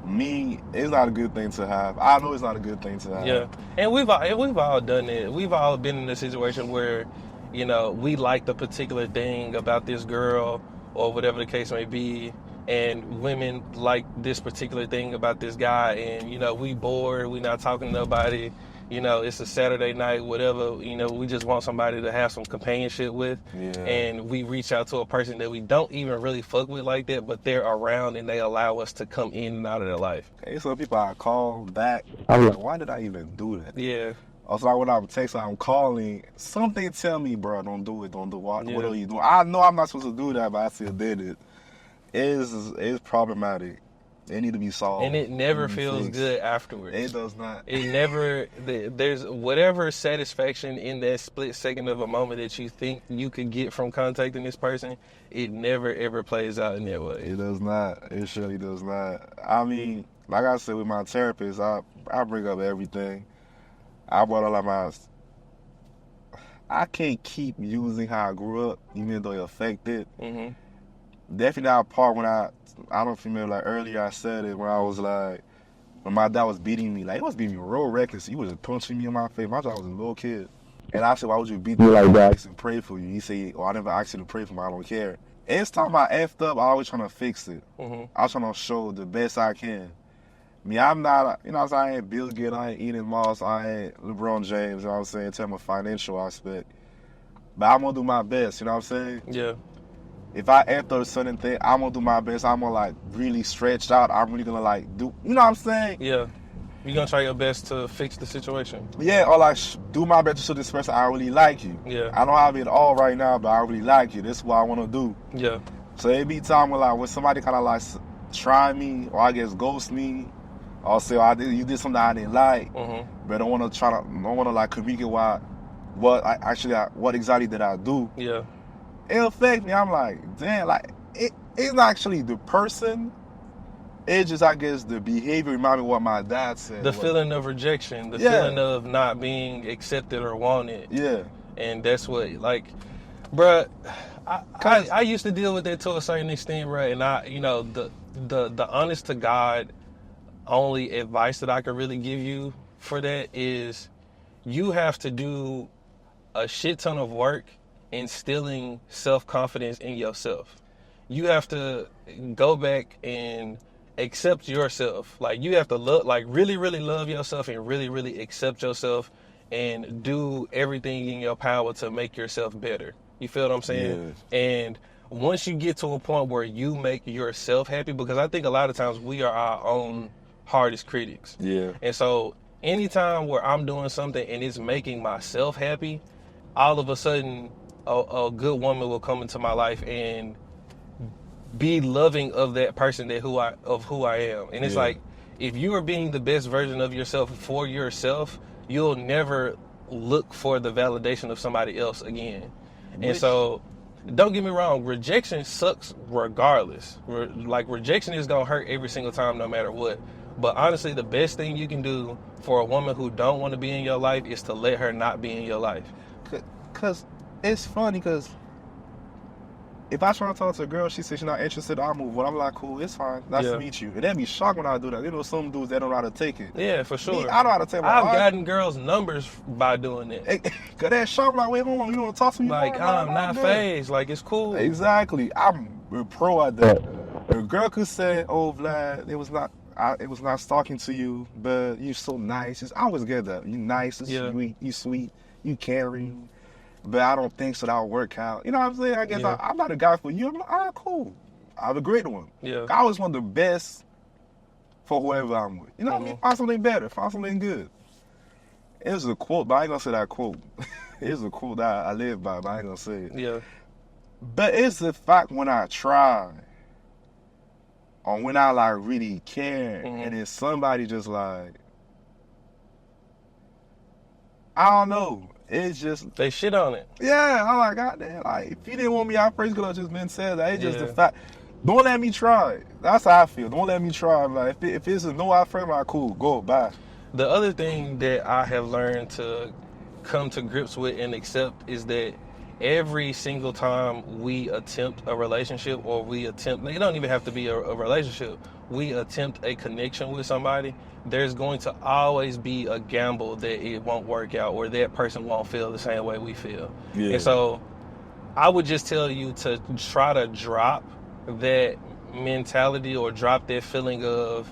me, it's not a good thing to have. I know it's not a good thing to have. Yeah, and we've all done it. We've all been in a situation where, we like the particular thing about this girl or whatever the case may be, and women like this particular thing about this guy, and we bored, we not talking to nobody. It's a Saturday night, whatever, we just want somebody to have some companionship with. Yeah. And we reach out to a person that we don't even really fuck with like that, but they're around and they allow us to come in and out of their life. Okay, so people I call back, I'm like, why did I even do that? Yeah. Also, like when I'm texting, I'm calling, something tell me, bro, don't do it, what are you doing? I know I'm not supposed to do that, but I still did it. It's problematic. It need to be solved. And it never feels good afterwards. It does not. It never, there's whatever satisfaction in that split second of a moment that you think you could get from contacting this person, it never ever plays out in that way. It does not. It surely does not. I mean, like I said with my therapist, I bring up everything. I brought all of my, I can't keep using how I grew up, even though it affected. Definitely that part when I don't remember, like earlier I said it when I was like, when my dad was beating me, like he was beating me real reckless. He was punching me in my face. My dad was a little kid. And I said, why would you beat me like that? I asked him to pray for you. He said, I never asked you to pray for me, I don't care. Every time I effed up, I always trying to fix it. I was trying to show the best I can. I mean, I'm not, I ain't Bill Gates, I ain't Elon Musk, I ain't LeBron James, in terms of financial aspect. But I'm gonna do my best, you know what I'm saying? Yeah. If I enter a certain thing, I'm gonna do my best. I'm gonna like really stretch out. I'm really gonna like do, you know what I'm saying? Yeah. You're gonna try your best to fix the situation. Yeah, or like do my best to show this person I really like you. Yeah. I don't have it all right now, but I really like you. This is what I wanna do. Yeah. So it be time when somebody kind of like try me, or I guess ghost me, or say, you did something I didn't like, but I don't wanna like communicate what exactly did I do. Yeah. It affect me. I'm like, damn, like it's not actually the person. It's just, I guess, the behavior remind me of what my dad said. The feeling of rejection, the feeling of not being accepted or wanted. Yeah. And that's what, like, bruh, I used to deal with that to a certain extent, right? And the honest to God only advice that I could really give you for that is you have to do a shit ton of work instilling self-confidence in yourself. You have to go back and accept yourself. Like, you have to really, really love yourself and really, really accept yourself and do everything in your power to make yourself better. You feel what I'm saying? Yeah. And once you get to a point where you make yourself happy, because I think a lot of times we are our own hardest critics. Yeah. And so anytime where I'm doing something and it's making myself happy, all of a sudden a good woman will come into my life and be loving of that person, who I am. And it's like, if you are being the best version of yourself for yourself, you'll never look for the validation of somebody else again. And so, don't get me wrong, rejection sucks regardless. Rejection is gonna hurt every single time, no matter what. But honestly, the best thing you can do for a woman who don't want to be in your life is to let her not be in your life. Cause it's funny, cause if I try to talk to a girl, she says she's not interested, I'll move on. I'm like, cool, it's fine. Nice to meet you. And they'd be shocked when I do that. You know, some dudes that don't know how to take it. Yeah, for sure. Me, I know how to take my I've gotten girls' numbers by doing it. Cause that shock, like, wait, hold on, you want to talk to me? Like, I'm not phased. Like, it's cool. Exactly. I'm a pro at that. A girl could say, oh, Vlad, it was not stalking to you, but you're so nice. I always get that. You nice, you sweet, you caring. But I don't think so that'll work out. You know what I'm saying? I guess I'm not a guy for you. I'm like, all right, cool. I'm a great one. Yeah. I always want the best for whoever I'm with. You know what I mean? Find something better. Find something good. It's a quote, but I ain't gonna say that quote. It's a quote that I live by, but I ain't gonna say it. Yeah. But it's the fact when I try, or when I like really care, and then somebody just like, I don't know. It's just they shit on it. Yeah, I'm like, goddamn. Like, if you didn't want me out first, could have just been said that. It's just the fact. Don't let me try. That's how I feel. Don't let me try. Like, if it's a no out first, like, cool, go, bye. The other thing that I have learned to come to grips with and accept is that every single time we attempt a relationship, or it don't even have to be a relationship, we attempt a connection with somebody, there's going to always be a gamble that it won't work out, or that person won't feel the same way we feel. Yeah. And so I would just tell you to try to drop that mentality, or drop that feeling of,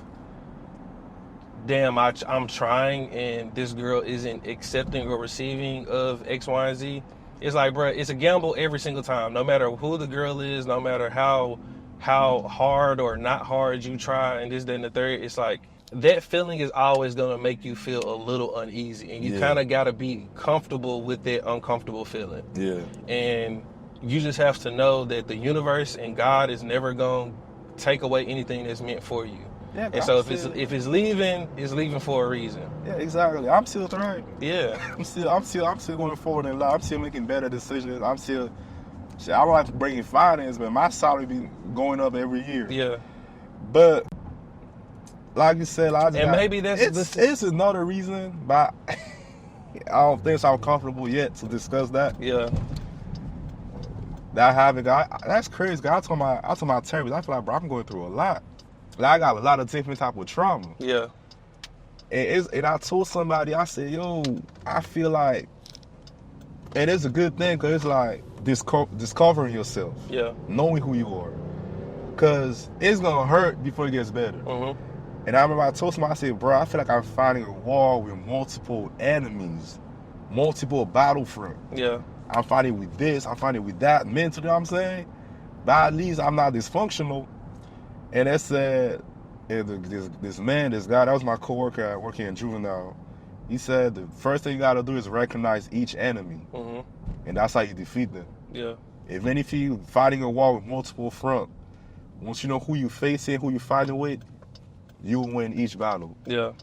damn, I'm trying and this girl isn't accepting or receiving of X, Y, and Z. It's like, bro, it's a gamble every single time. No matter who the girl is, no matter how hard or not hard you try, and this, that, and the third, it's like, that feeling is always going to make you feel a little uneasy. And you kind of got to be comfortable with that uncomfortable feeling. Yeah. And you just have to know that the universe and God is never going to take away anything that's meant for you. Yeah, and so if it's leaving for a reason. Yeah, exactly. I'm still trying. Yeah. I'm still going forward in life. I'm still making better decisions. I don't like bringing finance, but my salary be going up every year. Yeah. But like you said, maybe it's another reason, but I don't think so. I'm comfortable yet to discuss that. Yeah. That's crazy. I told my therapist, I feel like, bro, I'm going through a lot. Like, I got a lot of different type of trauma. Yeah. And I told somebody, I said, yo, I feel like, and it's a good thing, because it's like discovering yourself. Yeah. Knowing who you are. Because it's going to hurt before it gets better. Mm-hmm. And I remember I told somebody, I said, bro, I feel like I'm fighting a war with multiple enemies, multiple battlefront. Yeah. I'm fighting with this, I'm fighting with that, mentally, you know what I'm saying? But at least I'm not dysfunctional. And that said, this guy, that was my coworker working in juvenile. He said the first thing you gotta do is recognize each enemy. Mm-hmm. And that's how you defeat them. Yeah. If you fighting a war with multiple front, once you know who you facing, who you fighting with, you will win each battle. Yeah.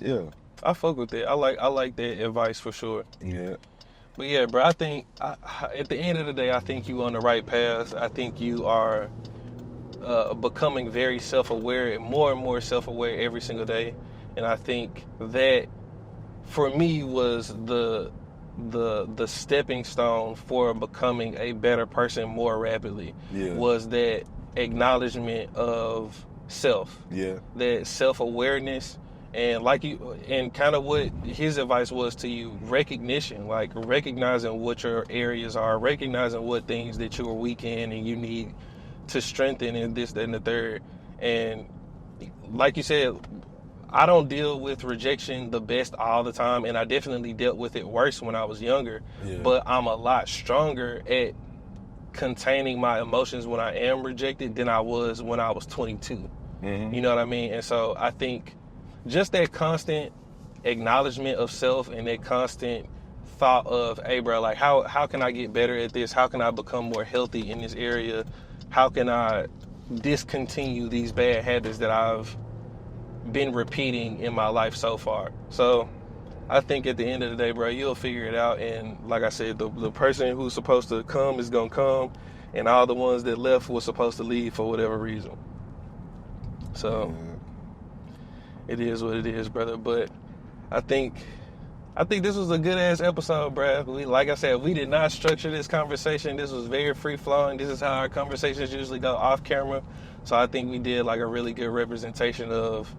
Yeah. I fuck with that. I like that advice for sure. Yeah. But yeah, bro, I think at the end of the day, I think you on the right path. I think you are becoming very self-aware and more self-aware every single day. And I think that for me was the stepping stone for becoming a better person more rapidly. Yeah. Was that acknowledgement of self. Yeah. That self-awareness. And and kind of what his advice was to you, recognition, like recognizing what your areas are, recognizing what things that you are weak in and you need to strengthen in this, that, and the third. And like you said, I don't deal with rejection the best all the time, and I definitely dealt with it worse when I was younger. Yeah. But I'm a lot stronger at containing my emotions when I am rejected than I was when I was 22. Mm-hmm. You know what I mean? And so I think just that constant acknowledgement of self and that constant thought of, hey, bro, like how can I get better at this? How can I become more healthy in this area? How can I discontinue these bad habits that I've been repeating in my life so far? So I think at the end of the day, bro, you'll figure it out. And like I said, the person who's supposed to come is going to come, and all the ones that left were supposed to leave for whatever reason. So it is what it is, brother. But I think this was a good ass episode, bro. Like I said, we did not structure this conversation. This was very free flowing. This is how our conversations usually go off camera. So I think we did like a really good representation of,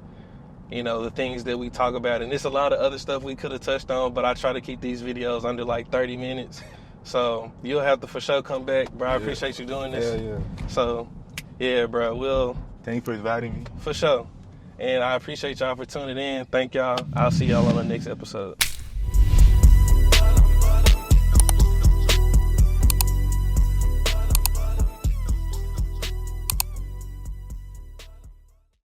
you know, the things that we talk about. And there's a lot of other stuff we could have touched on, but I try to keep these videos under like 30 minutes. So you'll have to for sure come back, bro. I appreciate you doing this. Yeah. So yeah, bro, Thank you for inviting me. for sure. And I appreciate y'all for tuning in. Thank y'all. I'll see y'all on the next episode.